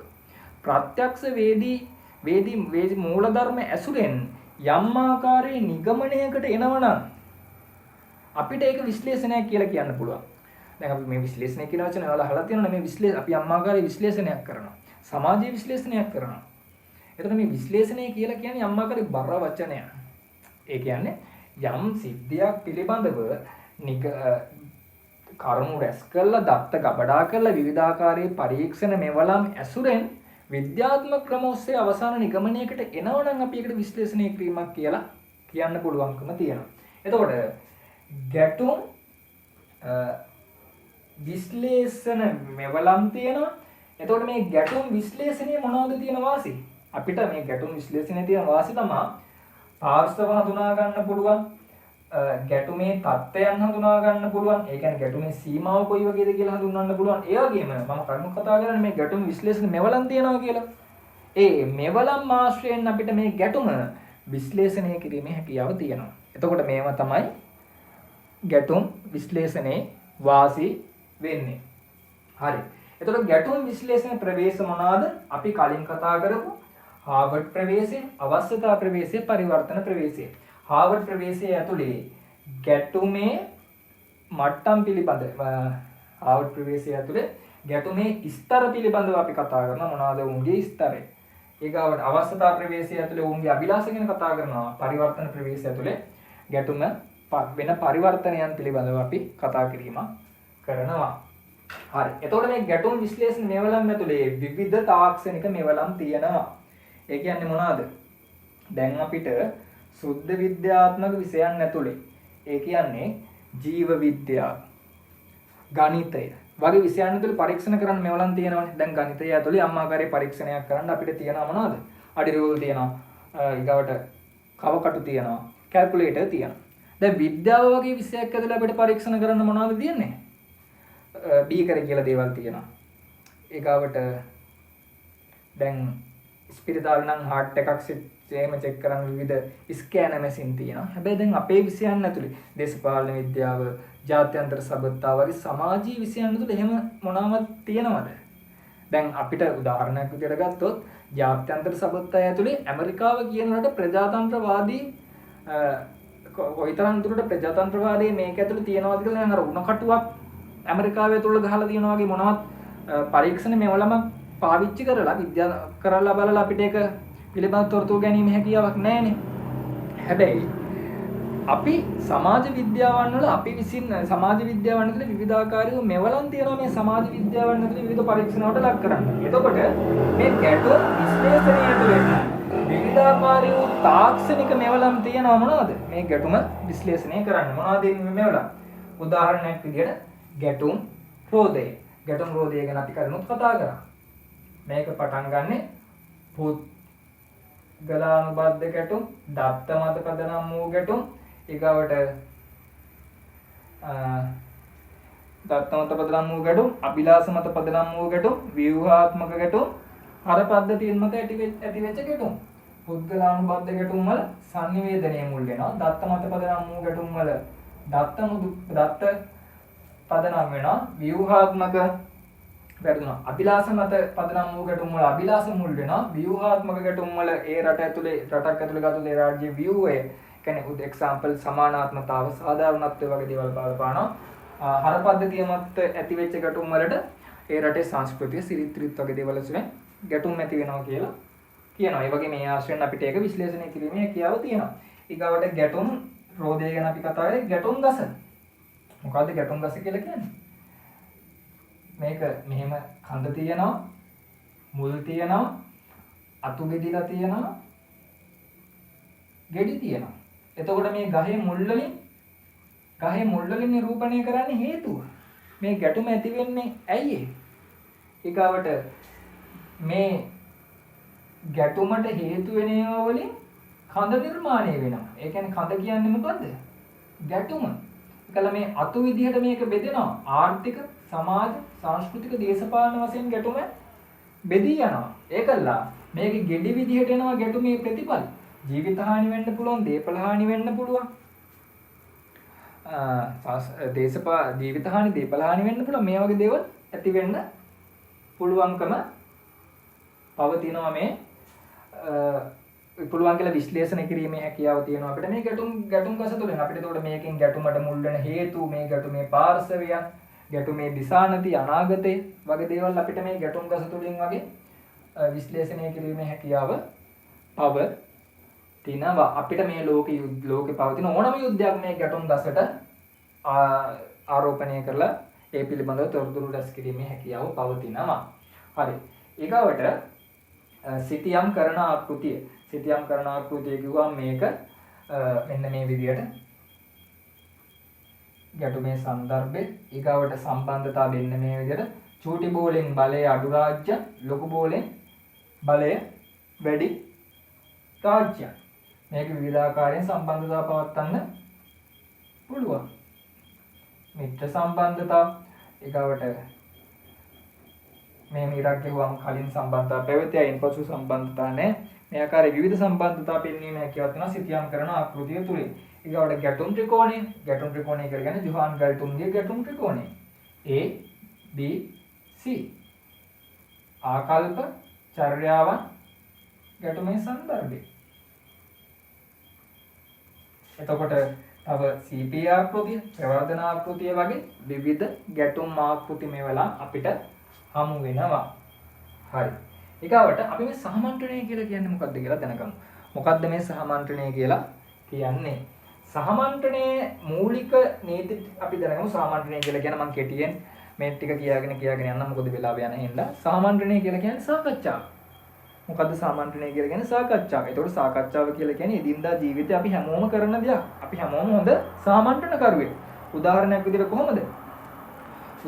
ප්‍රත්‍යක්ෂ වේදී මූලධර්ම ඇසුරෙන් යම් ආකාරයේ නිගමනයකට එනවනම් අපිට ඒක විශ්ලේෂණයක් කියලා කියන්න පුළුවන්. දැන් අපි මේ විශ්ලේෂණය කියන වචනේ ඔයාලා අහලා තියෙනවනේ. මේ අපි යම් ආකාරයේ විශ්ලේෂණයක් කරනවා. සමාජීය විශ්ලේෂණයක් කරනවා. එතකොට මේ විශ්ලේෂණය කියලා කියන්නේ යම් ආකාරයේ බර වචනයක්. ඒ කියන්නේ යම් සිද්ධියක් පිළිබඳව කරුණු රැස් කරලා දත්ත ගබඩා කරලා විවිධාකාරයේ පරීක්ෂණ මෙවලම් ඇසුරෙන් විද්‍යාත්මක ක්‍රම ඔස්සේ අවසාන නිගමනයකට එනවනම් අපි ඒකට විශ්ලේෂණය කිරීමක් කියලා කියන්න පුළුවන්කම තියෙනවා. එතකොට ගැටුම් විශ්ලේෂණ මෙවලම් තියෙනවා. එතකොට මේ ගැටුම් විශ්ලේෂණයේ මොනවද තියෙන වාසි? අපිට මේ ගැටුම් විශ්ලේෂණයේ තියෙන වාසි තමයි පාර්ශ්ව හඳුනා ගන්න පුළුවන්. ගැටුමේ තත්ත්වයන් හඳුනා ගන්න පුළුවන්. ඒ කියන්නේ ගැටුමේ සීමාව කොයි වගේද කියලා හඳුන්වන්න පුළුවන්. ඒ වගේම මම කරුණු කතා කරන්නේ මේ ගැටුම් විශ්ලේෂණ මෙවලම් තියනවා කියලා. ඒ මෙවලම් ආශ්‍රයෙන් අපිට මේ ගැටුම විශ්ලේෂණය කිරීමේ හැකියාව තියෙනවා. එතකොට මේවා තමයි ගැටුම් විශ්ලේෂණේ වාසි වෙන්නේ. හරි. එතකොට ගැටුම් විශ්ලේෂණ ප්‍රවේශ මොනවාද? අපි කලින් කතා කරපු හාවර්ඩ් ප්‍රවේශය, අවශ්‍යතා ප්‍රවේශය, පරිවර්තන ප්‍රවේශය. හාවර්ඩ් ප්‍රවේශයේ ඇතුලේ ගැටුමේ මට්ටම් පිළිබඳ හාවර්ඩ් ප්‍රවේශයේ ඇතුලේ ගැටුමේ ස්තර පිළිබඳව අපි කතා කරනවා. මොනවාද උන්ගේ ස්තරය? ඊගාවට අවශ්‍යතා ප්‍රවේශයේ ඇතුලේ උන්ගේ අභිලාෂ ගැන කතා කරනවා. පරිවර්තන ප්‍රවේශය ඇතුලේ ගැටුම වෙන පරිවර්තනයන් පිළිබඳව අපි කතා කිරීමක් කරනවා. හරි. එතකොට මේ ගැටුම් විශ්ලේෂණ මෙවලම් ඇතුලේ විවිධ තාක්ෂණික මෙවලම් තියෙනවා. ඒ කියන්නේ මොනවාද? දැන් අපිට සුද්ධ විද්‍යාත්මක විෂයන් ඇතුලේ ඒ කියන්නේ ජීව විද්‍යාව, ගණිතය වගේ විෂයන් ඇතුලේ පරීක්ෂණ කරන්න මෙවලම් තියෙනවානේ. දැන් ගණිතය ඇතුලේ අම්මාකාරයේ පරීක්ෂණයක් කරන්න අපිට තියෙනවා මොනවද? අඩි රූල් තියෙනවා, ඊගවට කවකටු තියෙනවා, කැල්කියුලේටර් තියෙනවා. දැන් විද්‍යාව වගේ විෂයක් ඇතුලේ අපිට පරීක්ෂණ කරන්න මොනවද තියෙන්නේ? බීකර කියලා දේවල් තියෙනවා. ඊගවට දැන් ස්පිරිතාල නම් හાર્ට් එකක් එහෙම චෙක් කරන්න විවිධ ස්කෑනර් මැෂින් තියෙනවා. හැබැයි දැන් අපේ විෂයන් ඇතුලේ දේශපාලන විද්‍යාව, ජාත්‍යන්තර සබඳතා වගේ සමාජීය විෂයන් ඇතුලේ එහෙම මොනවාද තියෙනවද? දැන් අපිට උදාහරණයක් විදිහට ගත්තොත් ජාත්‍යන්තර සබඳතා ඇතුලේ ඇමරිකාව කියන රට ප්‍රජාතන්ත්‍රවාදී කොයිතරම් දුරට ප්‍රජාතන්ත්‍රවාදයේ මේක ඇතුලේ තියෙනවද කියලා නම් අර උණ කටුවක් ඇමරිකාවේ තුල ගහලා තියෙනවා වගේ මොනවත් පරීක්ෂණ මෙවලම පාවිච්චි කරලා විද්‍යා කරලා බලලා අපිට ඒක පිළිබඳ තොරතුරු ගැනීම හැකියාවක් නැහැනේ. හැබැයි අපි සමාජ විද්‍යාවන් වල අපි විසින් සමාජ විද්‍යාවන් වල විවිධාකාරී මෙවලම් තියෙනවා මේ සමාජ විද්‍යාවන් වල විවිධ පරීක්ෂණ වලට ලක් කරන්න. එතකොට මේ ගැටුම් විශ්ලේෂණය ඇතුළේ විවිධාකාරී තාක්ෂණික මෙවලම් තියෙනවා මොනවද? මේ ගැටුම විශ්ලේෂණය කරන්න. මොනවද මේ මෙවලම්? උදාහරණයක් විදිහට ගැටුම් රෝධය. ගැටුම් රෝධය ගැන අපි කලිනුත් කතා කරා. මේක පටන් ගන්නෙ පුද්ගලානුබද්ධ ගැටුම්, දත්ත මත පදනම් වූ ගැටුම්, ඊගවට දත්ත මත පදනම් වූ ගැටුම්, අභිලාෂ මත පදනම් වූ ගැටුම්, ව්‍යුහාත්මක ගැටුම්, අර පද්ධතියින් මත ඇතිවෙච්ච ගැටුම්. පුද්ගලානුබද්ධ ගැටුම් වල සංනිවේදනයේ මුල් වෙනවා. දත්ත මත පදනම් වූ ගැටුම් වල දත්ත පදනම් වෙනවා. ව්‍යුහාත්මක වැරදුනා. අභිලාෂ මත පදනම් වූ ගැටුම් වල අභිලාෂ මුල් වෙනවා. ව්‍යුහාත්මක ගැටුම් වල ඒ රටක් ඇතුලේ ගතොත් ඒ රාජ්‍ය ව්‍යුහය කියන්නේ එක්සැම්පල් සමානාත්මතාව, සාධාරණත්වය වගේ දේවල් බලපානවා. හර පද්ධතිය මත ඇති වෙච්ච ගැටුම් වලට ඒ රටේ සංස්කෘතිය, සිරිත් වගේ දේවල් වලින් ගැටුම් ඇති වෙනවා කියලා කියනවා. ඒ වගේ මේ ආශ්‍රයෙන් අපිට ඒක විශ්ලේෂණය කිරීමේ හැකියාව තියෙනවා. ඊගාවට ගැටුම් රෝධය ගැන අපි කතා කරේ. ගැටුම් ගස. මොකද්ද ගැටුම් ගස කියලා කියන්නේ? මේක මෙහෙම කඳ තියෙනවා, මුල් තියෙනවා, අතු බෙදිලා තියෙනවා, ගෙඩි තියෙනවා. එතකොට මේ ගහේ මුල් වලින් නිරූපණය කරන්නේ හේතුව. මේ ගැටුම ඇති වෙන්නේ ඇයි ඒ? ඊගාවට මේ ගැටුමට හේතු වෙන ඒවා වලින් කඳ නිර්මාණය වෙනවා. ඒ කියන්නේ කඳ කියන්නේ මොකද්ද? ගැටුම. ඒකල මේ අතු විදිහට මේක බෙදෙනවා. ආර්ථික, සමාජ, සංස්කෘතික, දේශපාලන වශයෙන් ගැටුම බෙදී යනවා. ඒකල්ලා මේකේ ගෙඩි විදිහට එනවා ගැටුමේ ප්‍රතිඵල. ජීවිත හානි වෙන්න පුළුවන්, දේපල හානි වෙන්න පුළුවන්. ජීවිත හානි, දේපල හානි වෙන්න පුළුවන්. මේ වගේ දේවල් ඇති වෙන්න පුළුවන්කම පවතිනවා මේ පුළුවන් කියලා විශ්ලේෂණය කිරීමේ හැකියාව තියෙනවා අපිට මේ ගැටුම් ගස තුළින්. අපිට ඒකට මේකෙන් ගැටුමට මුල් වෙන හේතු, මේ ගැටුමේ පාර්ශවයන්, ගැටුමේ දිශානති, අනාගතේ වගේ දේවල් අපිට මේ ගැටුම් ගස තුළින් වගේ විශ්ලේෂණය කිරීමේ හැකියාව පවතිනවා. අපිට මේ ලෝකේ පවතින ඕනම යුද්ධයක් මේ ගැටුම් ගසට ආරෝපණය කරලා ඒ පිළිබඳව තොරතුරු රැස් කිරීමේ හැකියාව පවතිනවා. හරි. ඊගවට සිතියම් කරන ආකෘතිය. සිතියම් කරන ආකෘතිය කිව්වම මේක මෙන්න මේ විදියට ගැටුමේ સંદર્ભේ ඊගවට සම්බන්ධතාව මෙන්න මේ විදියට චූටි බෝලෙන් බලය අඩු රාජ්‍ය ලොකු බෝලෙන් බලය වැඩි රාජ්‍ය. මේක විවිධාකාරයෙන් සම්බන්ධතාව පවත්වන්න පුළුවන්. මිත්‍ර සම්බන්ධතාව ඊගවට මේ මිරක් කියවම කලින් සම්බන්ධතාව පැවතියා ඉන්පසු සම්බන්ධතා නැහැ. මේ ආකාරයේ විවිධ සම්බන්ධතා පෙන්වීම හැකියාවක් තියෙනවා සිතියම් කරන ආකෘතිය තුලින්. ඊගවට ගැටුම් ත්‍රිකෝණය කියන්නේ ජොහාන් ගල්ටුන්ගේ ගැටුම් ත්‍රිකෝණය. A B C ආකල්ප චර්යාවන් ගැටුමේ સંદર્ભය. එතකොට තව CP ආකෘතිය, ප්‍රවර්ධන ආකෘතිය වගේ විවිධ ගැටුම් ආකෘති මේවලා අපිට හමු වෙනවා. හරි. ඊගවට අපි මේ සහමන්ත්‍රණය කියලා කියන්නේ මොකක්ද කියලා දැනගමු. මොකක්ද මේ සහමන්ත්‍රණය කියලා කියන්නේ? සහමන්ත්‍රණයේ මූලික නීති අපි දැනගමු. සහමන්ත්‍රණය කියලා කියන මම කෙටියෙන් මේ ටික කියාගෙන යන්න මොකද වෙලාව යන හින්දා. සහමන්ත්‍රණය කියලා කියන්නේ සාකච්ඡාව. මොකද්ද සහමන්ත්‍රණය කියලා කියන්නේ? සාකච්ඡාව. ඒතකොට සාකච්ඡාව කියලා කියන්නේ එදිනදා ජීවිතේ අපි හැමෝම කරන දෙයක්. අපි හැමෝම හොඳ සහමන්ත්‍රණ කරුවෙක්. උදාහරණයක් විදිහට කොහොමද?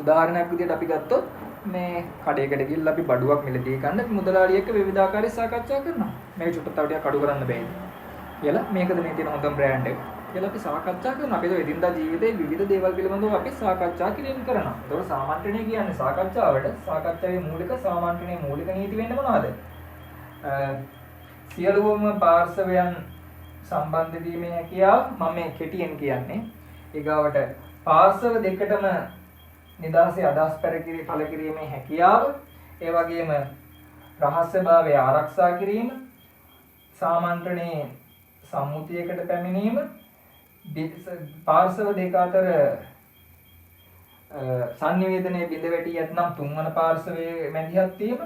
උදාහරණයක් විදිහට අපි ගත්තොත් මේ කඩේකට ගිහිල්ලා අපි බඩුවක් මිලදී ගන්න මුදලාලිය එක්ක විවිධාකාරී සාකච්ඡා කරනවා. මේක චුට්ටක් තව ටිකක් අඩු කරන්න බෑද? කියලා මේකද මේ තියෙන හොඳම බ්‍රෑන්ඩ් එක. කියලා අපි සාකච්ඡා කරනවා. අපි එදිනදා ජීවිතේ විවිධ දේවල් පිළිබඳව අපි සාකච්ඡා කිරීම කරනවා. ඒතකොට සාමන්ත්‍රණය කියන්නේ සාකච්ඡාවට සාකච්ඡාවේ මූලික සාමන්ත්‍රණයේ මූලික නීති වෙන්නේ මොනවද? සියලුම පාර්ශවයන් සම්බන්ධ වීමේ හැකියාව මම මේ කෙටියෙන් කියන්නේ. ඊගාවට පාර්ශව දෙකටම නිදාසේ අදහස් පළ කිරීමේ හැකියාව, ඒ වගේම රහස්‍යභාවය ආරක්ෂා කිරීම, සාමන්ත්‍රණයේ සම්මුතියකට පැමිණීම, පාර්ශව දෙක අතර සංනිවේදනයේ බිඳ වැටී ඇතනම් තුන්වන පාර්ශවයේ මැදිහත් වීම,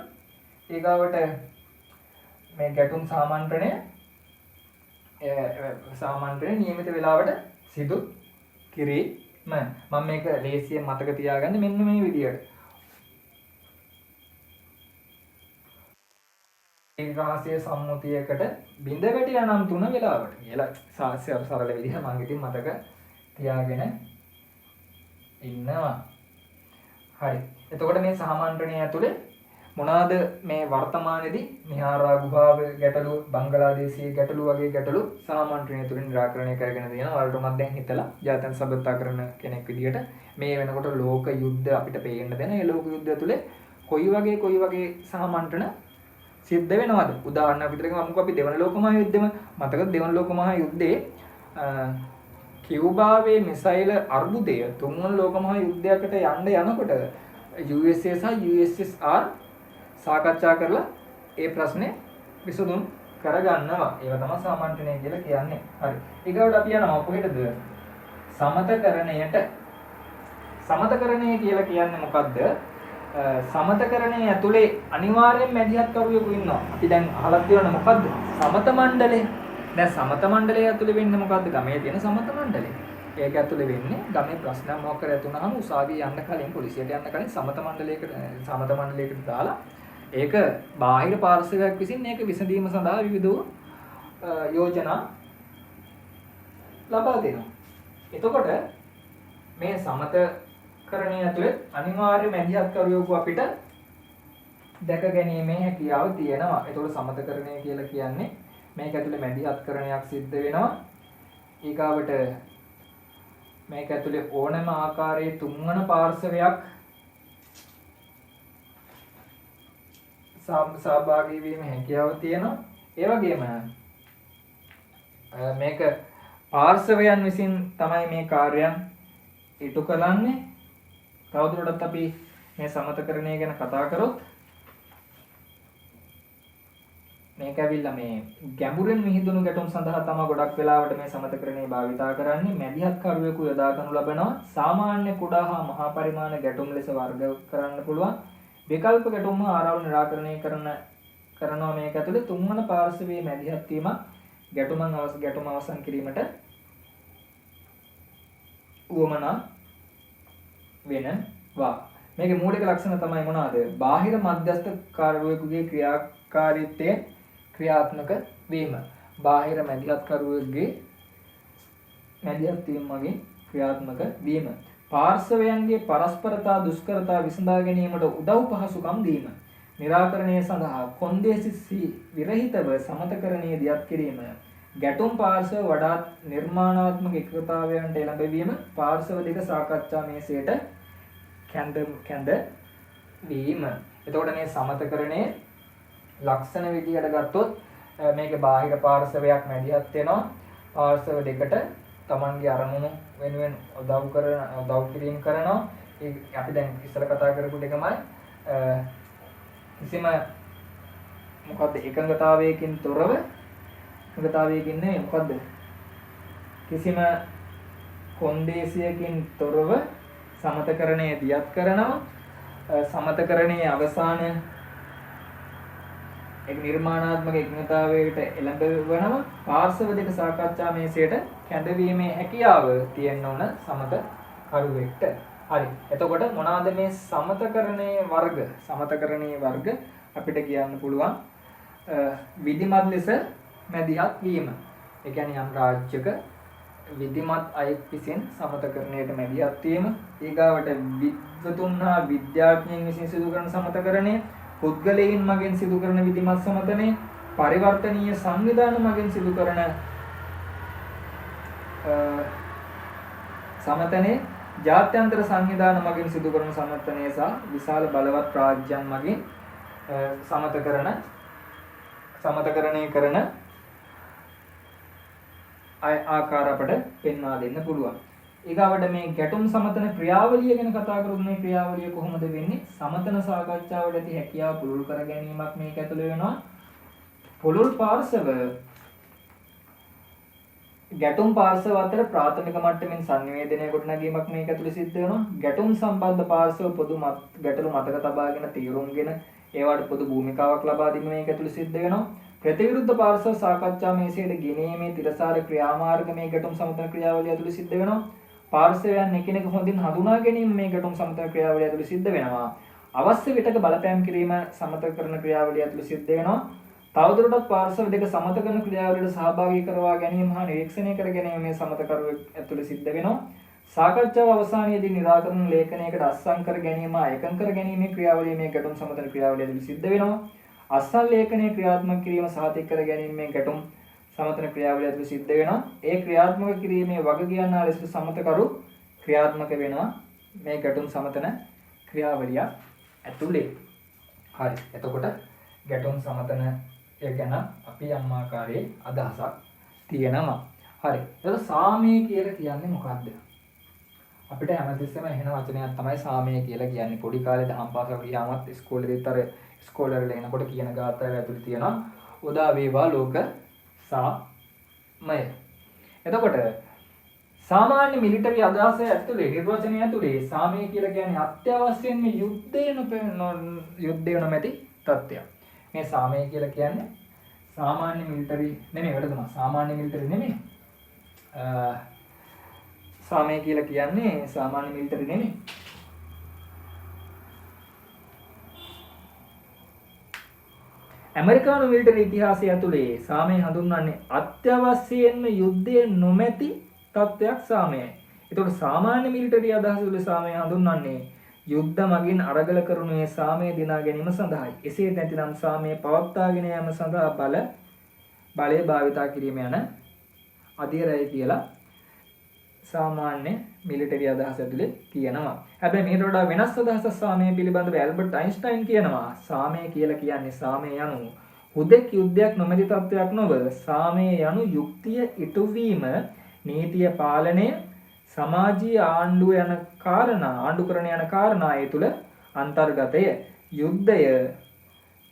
ඊගාවට මේ ගැටුම් සාමන්ත්‍රණය නියමිත වේලාවට සිදු කිරීම. මම මේක ලේසියෙන් මතක තියාගන්න මෙන්න මේ විදියට. ඒකාශය සම්මුතියකට බිඳ වැටිලා නම් 3 වෙලාවට කියලා සරල විදිහ මම ඉතින් මතක තියාගෙන ඉන්නවා. හරි. එතකොට මේ සහමන්ත්‍රණය ඇතුලේ මොනවාද මේ වර්තමානයේදී මිහාරා ගුහාව ගැටලු, බංගලාදේශීය ගැටලු වගේ ගැටලු සහමන්ත්‍රණය තුලින් නිරාකරණය කරගෙන තියෙනවා. වලට මම දැන් හිතලා ජාත්‍යන්තර සබඳතා කරන කෙනෙක් විදියට මේ වෙනකොට ලෝක යුද්ධ අපිට පේන්න දෙන ඒ ලෝක යුද්ධ ඇතුලේ කොයි වගේ සහමන්ත්‍රණ සිද්ධ වෙනවද? උදාහරණයක් විදිහට ගමුකෝ අපි දෙවන ලෝක මහා යුද්ධෙම මතකද? දෙවන ලෝක මහා යුද්ධයේ කියුබාවේ මිසයිල් අර්බුදය තුන්වන ලෝක මහා යුද්ධයකට යනකොට USA සහ USSR සාකච්ඡා කරලා ඒ ප්‍රශ්නේ විසඳුම් කරගන්නවා. ඒක තමයි සාමන්ත්‍රණය කියලා කියන්නේ. හරි. ඊගොඩ අපි යනවා කොහෙටද? සමතකරණයට. සමතකරණය කියලා කියන්නේ මොකද්ද? සමතකරණය ඇතුලේ අනිවාර්යෙන් මැදිහත් කරුවෙකු ඉන්නවා. අපි දැන් අහලා තියෙනවනේ මොකද්ද? සමත මණ්ඩලය. දැන් සමත මණ්ඩලය ඇතුලේ වෙන්නේ මොකද්ද? ගමේ තියෙන සමත මණ්ඩලය. ඒක ඇතුලේ වෙන්නේ ගමේ ප්‍රශ්න මොකක් කර ඇතුණාම උසාවිය යන්න කලින් පොලිසියට යන්න කලින් සමත මණ්ඩලයකට දාලා ඒක බාහිර පාර්ශවයක් විසින් මේක විසඳීම සඳහා විවිධ යෝජනා ලබා දෙනවා. එතකොට මේ සමතකරණය ඇතුලේ අනිවාර්ය මැදිහත් කරුවෙකු අපිට දැක ගැනීමේ හැකියාව තියෙනවා. එතකොට සමතකරණය කියලා කියන්නේ මේක ඇතුලේ මැදිහත් කරණයක් සිද්ධ වෙනවා. ඊගාවට මේක ඇතුලේ ඕනෑම ආකාරයේ තුන්වන පාර්ශවයක් සහභාගී වීම හැකියාව තියෙනවා. ඒ වගේම මේක පාර්ශවයන් විසින් තමයි මේ කාර්යයන් ඉටු කරන්නේ. තවදුරටත් අපි මේ සමතකරණය ගැන කතා කරොත් මේක ඇවිල්ලා මේ ගැඹුරින් මිහිදුණු ගැටුම් සඳහා තමයි ගොඩක් වෙලාවට මේ සමතකරණය භාවිතා කරන්නේ. මැදිහත් කරුවෙකු යොදා ගන්නු ලබනවා. සාමාන්‍ය කුඩා හා මහා පරිමාණ ගැටුම් ලෙස වර්ග කරන්න පුළුවන්. විකල්ප ගැටුම් ආරවුල් නිරාකරණය කරනවා. මේක ඇතුලේ තුන්වන පාර්ශවයේ මැදිහත් වීම ගැටුම් අවසන් කිරීමට උවමනා වෙනවා. මේකේ මූලික ලක්ෂණ තමයි මොනවාද? බාහිර මධ්‍යස්ථකාරයෙකුගේ ක්‍රියාකාරීත්වයෙන් ක්‍රියාත්මක වීම. බාහිර මැදිහත්කරුවෙකුගේ මැදිහත් වීම මගින් ක්‍රියාත්මක වීම. පාර්ශවයන්ගේ පරස්පරතා දුෂ්කරතා විසඳා ගැනීමට උදව් පහසුකම් දීම. निराकरणය සඳහා කොන්දේසි විරහිතව සමතකරණයේ දියත් කිරීම. ගැටුම් පාර්ශව වඩාත් නිර්මාණාත්මක එකඟතාවයන්ට එළඹවීම. පාර්ශව දෙක සාකච්ඡා මේසයට කැඳ වීම. එතකොට මේ සමතකරණයේ ලක්ෂණ විදියට ගත්තොත් මේකේ බාහිර පාර්ශවයක් මැදිහත් වෙනවා. පාර්ශව දෙකට Tamanගේ අරමුණු වෙනුවෙන් උදව් කිරීම කරනවා. ඒ අපි දැන් ඉස්සර කතා කරපු දෙකමයි කිසිම මොකද්ද එකඟතාවයකින් තොරව මොකද්ද කිසිම කොන්දේසියකින් තොරව සමතකරණය දියත් කරනවා. සමතකරණයේ අවසාන එක නිර්මාණාත්මක එකඟතාවයකට එළඹෙනවා. පාර්ශව දෙක සාකච්ඡා මේසයට කැඳවීමේ හැකියාව තියෙන්න ඕන සමත කරුවෙක්ට. හරි. එතකොට මොනවාද මේ සමතකරණයේ වර්ග? සමතකරණයේ වර්ග අපිට කියන්න පුළුවන් විධිමත් ලෙස මැදිහත් වීම. ඒ කියන්නේ යම් රාජ්‍යක විධිමත් අයෙක් විසින් සමතකරණයට මැදිහත් වීම. ඊගාවට විද්වතුන් හා විද්‍යාඥයන් විසින් සිදු කරන සමතකරණය, පුද්ගලයන් මගින් සිදු කරන විධිමත් සමතනය, පරිවර්තනීය සංවිධාන මගින් සිදු කරන සමතනය, ජාත්‍යන්තර සංවිධාන මගින් සිදු කරන සමතනය සහ විශාල බලවත් රාජ්‍යයන් මගින් සමතකරණය කරන ආකාර අපට පෙන්වා දෙන්න පුළුවන්. ඊගාවට මේ ගැටුම් සමතන ක්‍රියාවලිය ගැන කතා කරමු. මේ ක්‍රියාවලිය කොහොමද වෙන්නේ? සමතන සාකච්ඡාවට ඇති හැකියාව පුළුල් කර ගැනීමක් මේක ඇතුළේ වෙනවා. පුළුල් පාර්ශව ගැටුම් පාර්ශව අතර ප්‍රාථමික මට්ටමින් සංනිවේදනය ගොඩනැගීමක් මේක ඇතුළේ සිද්ධ වෙනවා. ගැටුම් සම්බන්ධ පාර්ශව පොදු ගැටලු මතක තබාගෙන තීරුම්ගෙන ඒවට පොදු භූමිකාවක් ලබා දීම මේක ඇතුළේ සිද්ධ වෙනවා. ප්‍රතිවිරුද්ධ පාර්ශව සාකච්ඡා මේසයට ගෙනීමේ තිරසාර ක්‍රියාමාර්ග මේ ගැටුම් සමතන ක්‍රියාවලිය ඇතුළේ සිද්ධ වෙනවා. පාර්ශවයන් එකිනෙක හොඳින් හඳුනා ගැනීම මේ ගැටුම් සමතන ක්‍රියාවලිය ඇතුළේ සිද්ධ වෙනවා. අවශ්‍ය විටක බලපෑම් කිරීම සමතකරණ ක්‍රියාවලිය ඇතුළේ සිද්ධ වෙනවා. තවදුරටත් පාර්ශව දෙක සමතකරණ ක්‍රියාවලියට සහභාගී කරවා ගැනීම හා නිරීක්ෂණය කර ගැනීම මේ සමතකරුවෙක් ඇතුළේ සිද්ධ වෙනවා. සාකච්ඡාව අවසානයේදී निराකරණ ලේඛනයකට අත්සන් කර ගැනීම එකඟ කර ගැනීමේ ක්‍රියාවලිය මේ ගැටුම් සමතන ක්‍රියාවලිය ඇතුළේ සිද්ධ වෙනවා. අත්සන් ලේඛනයේ ක්‍රියාත්මක කිරීම සාතික කර ගැනීම මේ ගැටුම් සමතන ක්‍රියාවලිය ඇතුළේ සිද්ධ වෙනවා. ඒ ක්‍රියාත්මක කිරීමේ වග කියනා ලෙස සමතකරු ක්‍රියාත්මක වෙනවා මේ ගැටුම් සමතන ක්‍රියාවලිය ඇතුළේ. හරි. එතකොට ගැටුම් සමතන ගැන අපි යම් ආකාරයේ අදහසක් තියෙනවා. හරි. එතකොට සාමය කියලා කියන්නේ මොකක්ද? අපිට හැමතිස්සෙම එහෙන වචනයක් තමයි සාමය කියලා කියන්නේ. පොඩි කාලේ දහම් පාසල් ගියාමත් ඉස්කෝලේදීත් අර ඉස්කෝලේ එනකොට කියන ගාථාව ඇතුළේ තියෙනවා උදා වේවා ලෝක සාමය. එතකොට සාමාන්‍ය මිලිටරි අදහස ඇතුළේ නිර්වචනය ඇතුළේ සාමය කියලා කියන්නේ අත්‍යවශ්‍යයෙන්ම යුද්ධය නොමැති තත්ත්වයක්. මේ සාමය කියලා කියන්නේ සාමාන්‍ය මිලිටරි නෙමෙයි වැඩ තමයි. සාමාන්‍ය මිලිටරි නෙමෙයි. සාමය කියලා කියන්නේ සාමාන්‍ය මිලිටරි නෙමෙයි. ඇමරිකානු මිලිටරි ඉතිහාසය ඇතුලේ සාමය හඳුන්වන්නේ අත්‍යවශ්‍යයෙන්ම යුද්ධය නොමැති තත්ත්වයක් සාමයයි. ඒතකොට සාමාන්‍ය මිලිටරි අදහස තුළ සාමය හඳුන්වන්නේ යුද්ධ මගින් අරගල කරනු මේ සාමය දිනා ගැනීම සඳහායි. එසේ නැතිනම් සාමය පවත්වාගෙන යාම සඳහා බලය භාවිතා කිරීම යන අධිරය කියලා සාමාන්‍ය මිලිටරි අදහස ඇතුලේ කියනවා. හැබැයි මේකට වඩා වෙනස් අදහසක් සාමය පිළිබඳව ඇල්බර්ට් අයින්ස්ටයින් කියනවා. සාමය කියලා කියන්නේ සාමය යනු හුදෙක් යුද්ධයක් නොමැති තත්ත්වයක් නොව සාමය යනු යුක්තිය ඉටුවීම, නීතිය පාලනය, සමාජීය ආණ්ඩුව යන කාරණා, ආණ්ඩුකරණ යන කාරණා ඒ තුල අන්තර්ගතය.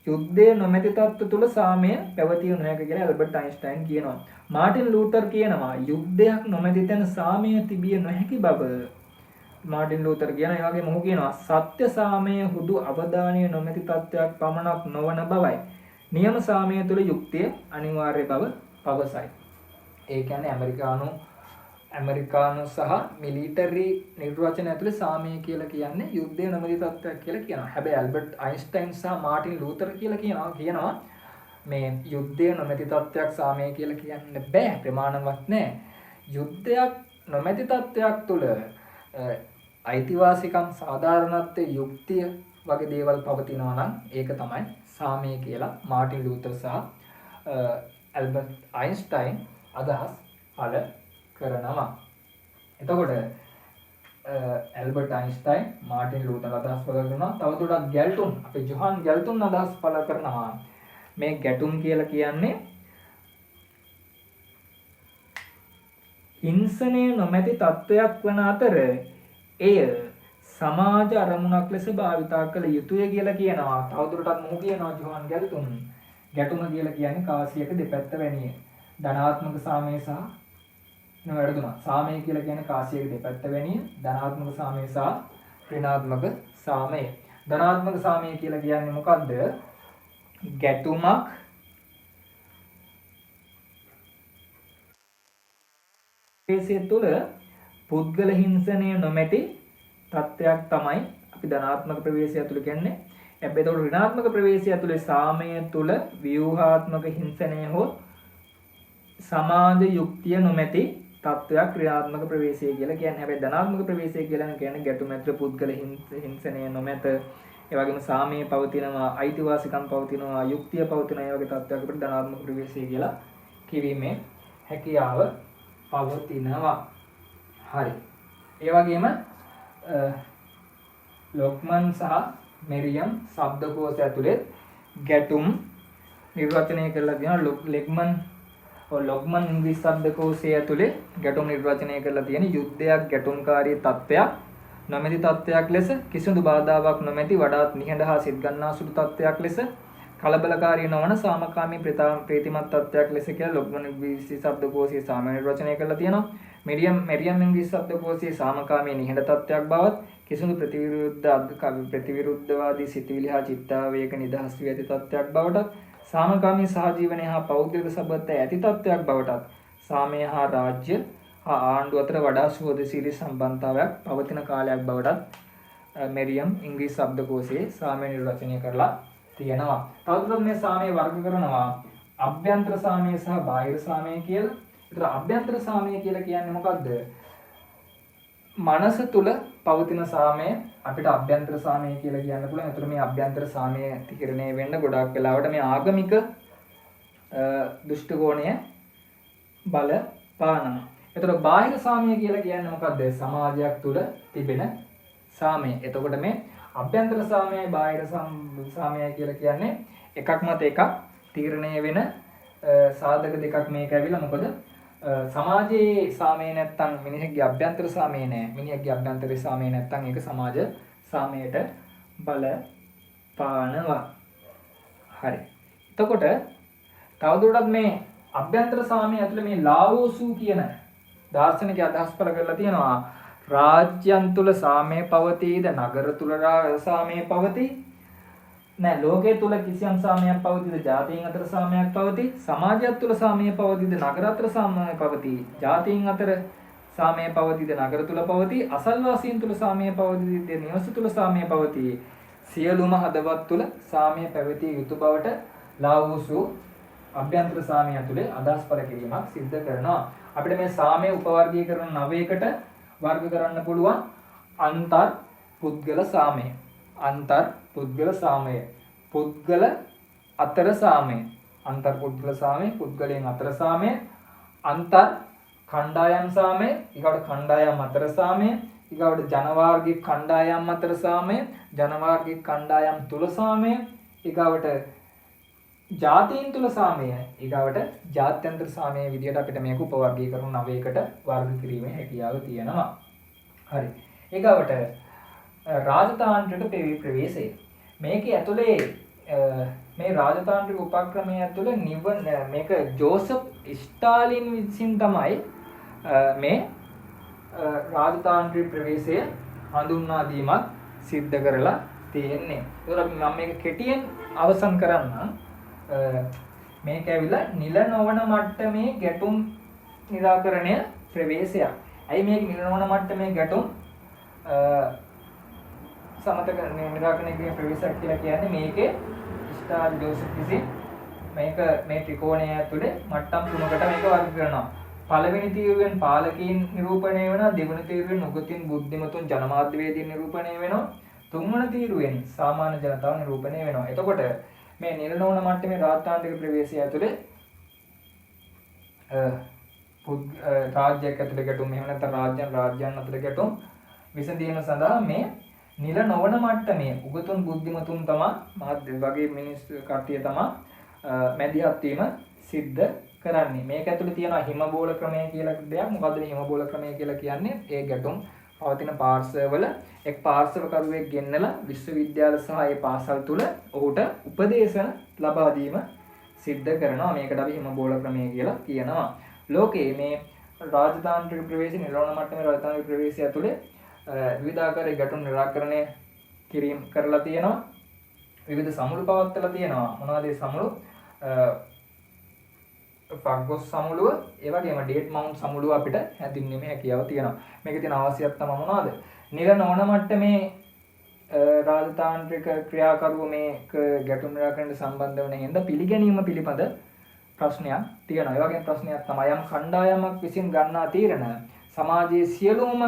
යුද්ධය නොමැති තත්ත්ව තුල සාමය පැවතිය නොහැක කියලා ඇල්බර්ට් අයින්ස්ටයින් කියනවා. මාටින් ලූතර් කියනවා යුද්ධයක් නොමැති තැන සාමය තිබිය නොහැකි බව. මාටින් ලූතර් කියන ඒ වගේම ඔහු කියනවා සත්‍ය සාමය හුදු අවධානය නොමැති තත්ත්වයක් පමණක් නොවන බවයි. නියම සාමය තුළ යුක්තිය අනිවාර්ය බව පවසයි. ඒ කියන්නේ ඇමරිකානු ඇමරිකානු සහ මිලිටරි නිර්වචන ඇතුලේ සාමය කියලා කියන්නේ යුද්ධය නොමැති තත්ත්වයක් කියලා කියනවා. හැබැයි ඇල්බර්ට් අයින්ස්ටයින් සහ මාටින් ලූතර් කියලා කියනවා මේ යුද්ධය නොමැති තත්ත්වයක් සාමය කියලා කියන්න බෑ, ප්‍රමාණවත් නෑ. යුද්ධයක් නොමැති තත්ත්වයක් තුළ අයිතිවාසිකම්, සාධාරණත්වයේ, යුක්තිය වගේ දේවල් පවතිනවා නම් ඒක තමයි සාමය කියලා මාටින් ලූතර් සහ ඇල්බර්ට් අයින්ස්ටයින් අදහස් පළ කරනවා. එතකොට ඇල්බර්ට් අයින්ස්ටයින්, මාටින් ලූතර් අදහස් පළ කරනවා. තවදුරටත් ගැල්ටුන්, අපේ ජොහන් ගැල්ටුන් අදහස් පළ කරනවා. මේ ගැටුම් කියලා කියන්නේ හිංසනය නොමැති තත්වයක් වන අතර එය සමාජ අරමුණක් ලෙස භාවිතා කළ යුතුය කියලා කියනවා. තවදුරටත් මොහු කියනවා ජොහන් ගැල්ටුන් ගැටුම කියලා කියන්නේ කාසියක දෙපැත්ත වැනිය. ධනාත්මක සාමය සහ වැරදුනා. සාමය කියලා කියන්නේ කාසියක දෙපැත්ත වැනිය. ධනාත්මක සාමය සහ ඍණාත්මක සාමය. ධනාත්මක සාමය කියලා කියන්නේ මොකද්ද? ගැටුමක් ප්‍රවේශය තුළ පුද්ගල හිංසනය නොමැති තත්ත්වයක් තමයි අපි ධනාත්මක ප්‍රවේශය තුළ කියන්නේ. හැබැයි ඒතකොට ඍණාත්මක ප්‍රවේශය තුළ සාමය තුළ ව්‍යුහාත්මක හිංසනය හෝ සමාජ යුක්තිය නොමැති තත්ත්වයක් ක්‍රියාත්මක ප්‍රවේශය කියලා කියන්නේ. හැබැයි ධනාත්මක ප්‍රවේශය කියලා කියන්නේ ගැටුම ඇතුළ පුද්ගල හිංසනය නොමැත, ඒ වගේම සාමයේ පවතිනවා, අයිතිවාසිකම් පවතිනවා, යුක්තිය පවතිනවා, ඒ වගේ තත්ත්වයක් අපිට ධනාත්මක ප්‍රවේශය කියලා කිවීමේ හැකියාව පවතිනවා. හරි. ඒ වගේම ලොක්මන් සහ මෙරියම් ශබ්දකෝෂය ඇතුලේ ගැටුම් නිර්වචනය කරලා තියෙනවා. ලොක්මන් ඉංග්‍රීසි ශබ්දකෝෂය ඇතුලේ ගැටුම් නිර්වචනය කරලා තියෙන යුද්ධයක් ගැටුම්කාරී තත්ත්වයක් නොමැති තත්ත්වයක් ලෙස, කිසිදු බාධාවක් නොමැති වඩාත් නිහඬ හා සිත් ගන්නා සුළු තත්ත්වයක් ලෙස, කලබලකාරී නොවන සාමකාමී ප්‍රීතිමත් තත්ත්වයක් ලෙස කියලා ලොක්මන් ඉංග්‍රීසි ශබ්දකෝෂයේ සාමාන්‍ය නිර්වචනය කරලා තියෙනවා. මෙරියම් ඉංග්‍රීසි ශබ්දකෝෂයේ සාමකාමී නිහඬ තත්ත්වයක් බවත්, කිසිදු ප්‍රතිවිරුද්ධවාදී සිතුවිලි හා චිත්තාවේග නිදහස් වී ඇති තත්ත්වයක් බවටත්, සාමකාමී සහජීවනය හා පෞද්ගලික සබඳතා ඇති තත්ත්වයක් බවටත්, සාමය හා රාජ්‍ය හා ආණ්ඩුව අතර වඩා සුහදශීලී සම්බන්ධතාවයක් පවතින කාලයක් බවටත් මෙරියම් ඉංග්‍රීසි ශබ්දකෝෂයේ සාමය නිර්වචනය කරලා තියෙනවා. තවදුරටත් මේ සාමය වර්ග කරනවා අභ්‍යන්තර සාමය සහ බාහිර සාමය කියලා. ඒතර අභ්‍යන්තර සාමය කියලා කියන්නේ මොකද්ද? මනස තුල පවතින සාමය අපිට අභ්‍යන්තර සාමය කියලා කියන්න පුළුවන්. ඒතර මේ අභ්‍යන්තර සාමය තීරණය වෙන්න ගොඩාක් වෙලාවට මේ ආගමික දෘෂ්ටිකෝණය බලපානවා. ඒතර බාහිර සාමය කියලා කියන්නේ මොකද්ද? සමාජයක් තුල තිබෙන සාමය. එතකොට මේ අභ්‍යන්තර සාමයයි බාහිර සාමයයි කියලා කියන්නේ එකක් මත එකක් තීරණය වෙන සාධක දෙකක් මේක ඇවිල්ලා. මොකද සමාජයේ සාමය නැත්තම් මිනිහෙක්ගේ අභ්‍යන්තර සාමය නැහැ. මිනිහෙක්ගේ අභ්‍යන්තර සාමය නැත්තම් ඒක සමාජ සාමයට බලපානවා. හරි. එතකොට තවදුරටත් මේ අභ්‍යන්තර සාමය ඇතුළේ මේ ලාවෝසු කියන දාර්ශනිකය අදහස් පළ කරලා තියෙනවා. රාජ්‍යයන් තුල සාමය පවතීද, නගර තුල සාමය පවතී නෑ. ලෝකයේ තුල කිසියම් සාමයක් පවතීද, ජාතීන් අතර සාමයක් පවතී. සමාජයක් තුල සාමය පවතීද, නගර අතර සාමය පවතී. ජාතීන් අතර සාමය පවතීද, නගර තුල පවතී. අසල්වාසීන් තුල සාමය පවතීද, නිවස තුල සාමය පවතී. සියලුම හදවත් තුල සාමය පැවතිය යුතු බවට ලාවෝසු අභ්‍යන්තර සාමය ඇතුලේ අදහස් පළ කිරීමක් සිද්ධ කරනවා. අපිට මේ සාමය උපවර්ගීකරණ 9කට වර්ග කරන්න පුළුවන්. අන්තර් පුද්ගල සාමය, අන්තර් පුද්ගල සාමය, පුද්ගල අතර සාමය, අන්තර් පුද්ගල සාමය, පුද්ගලයන් අතර සාමය, අන්තර් කණ්ඩායම් සාමය, ඊගොඩ කණ්ඩායම් අතර සාමය, ඊගොඩ ජනවාර්ගික කණ්ඩායම් අතර සාමය, ජනවාර්ගික කණ්ඩායම් තුල සාමය, ඊගොඩ ජාතීන් තුල සාමය, ඊගොඩ ජාත්‍යන්තර සාමය විදිහට අපිට මේක උපවර්ගීකරණ 9කට වර්ග කිරීමේ හැකියාව තියෙනවා. හරි. ඊගොඩ රාජතාන්ත්‍රික ප්‍රවේශය. මේකේ ඇතුලේ මේ රාජතාන්ත්‍රික උපක්‍රමයේ ඇතුලේ මේක ජෝසප් ස්ටාලින් විසින් තමයි මේ රාජතාන්ත්‍රික ප්‍රවේශය හඳුන්වා දීමක් සිද්ධ කරලා තියෙන්නේ. ඒතර මම මේක කෙටියෙන් අවසන් කරන්නම්. මේක ඇවිල්ලා නිල නොවන මට්ටමේ ගැටුම් निराකරණය ප්‍රවේශයක්. ඇයි මේක නිර්වහන මට්ටමේ ගැටුම් සමතක නිරාකරණය කිරීමේ ප්‍රවේශයක් කියලා කියන්නේ මේකේ ස්ටාර් ජෝසප් විසින් මේක මේ ත්‍රිකෝණය ඇතුලේ මට්ටම් තුනකට මේක වර්ග කරනවා. පළවෙනි තීරුවෙන් පාලකීන් නිරූපණය වෙනවා, දෙවෙනි තීරුවෙන් උගතින් බුද්ධිමතුන් ජනමාධ්‍යවේදීන් නිරූපණය වෙනවා, තුන්වෙනි තීරුවෙන් සාමාන්‍ය ජනතාව නිරූපණය වෙනවා. එතකොට මේ නිර්ණෝණ මට්ටමේ රාජ්‍යාන්තරික ප්‍රවේශය ඇතුලේ රාජ්‍යයක් ඇතුලේ ගැටුම් එහෙම නැත්නම් රාජ්‍යයන් අතර ගැටුම් විසඳීම සඳහා මේ නිල නොවන මට්ටමේ උගතුන් බුද්ධිමතුන් තමයි මාධ්‍ය වගේ මිනිස්සු කට්ටිය තමයි මැදිහත් වීම සිද්ධ කරන්නේ. මේක ඇතුලේ තියෙනවා හිමබෝල ක්‍රමය කියලා දෙයක්. මොකද්ද මේ හිමබෝල ක්‍රමය කියලා කියන්නේ? ඒ ගැටුම් පවතින පාර්ශවවල එක් පාර්ශවකරුවෙක් ගෙන්නලා විශ්වවිද්‍යාල සහ ඒ පාසල් තුල ඔහුට උපදේශන ලබා දීම සිද්ධ කරනවා. මේකට අපි හිමබෝල ක්‍රමය කියලා කියනවා. ලෝකයේ මේ රාජතාන්ත්‍රික ප්‍රවේශ නිර්වහන මට්ටමේ රාජතාන්ත්‍රික ප්‍රවේශය ඇතුලේ විවිධාකාර ගැටුම් නිරාකරණය කිරීම කරලා තියෙනවා. විවිධ සමුළු පවත්වලා තියෙනවා. මොනවද ඒ සමුළු? ෆග්ගොස් සමුළුව, ඒ වගේම ඩේට් මවුන්ට් සමුළුව අපිට හැඳින්වීමේ හැකියාව තියෙනවා. මේකේ තියෙන අවශ්‍යතාව මොනවද? නිල නොවන මට්ටමේ රාජතාන්ත්‍රික ක්‍රියාකරුව මේක ගැටුම් නිරාකරණයට සම්බන්ධ වෙන හින්දා පිළිගැනීම පිළිබඳ ප්‍රශ්නයක් තියෙනවා. ඒ වගේම ප්‍රශ්නයක් තමයි යම් කණ්ඩායමක් විසින් ගන්නා තීරණ සමාජයේ සියලුම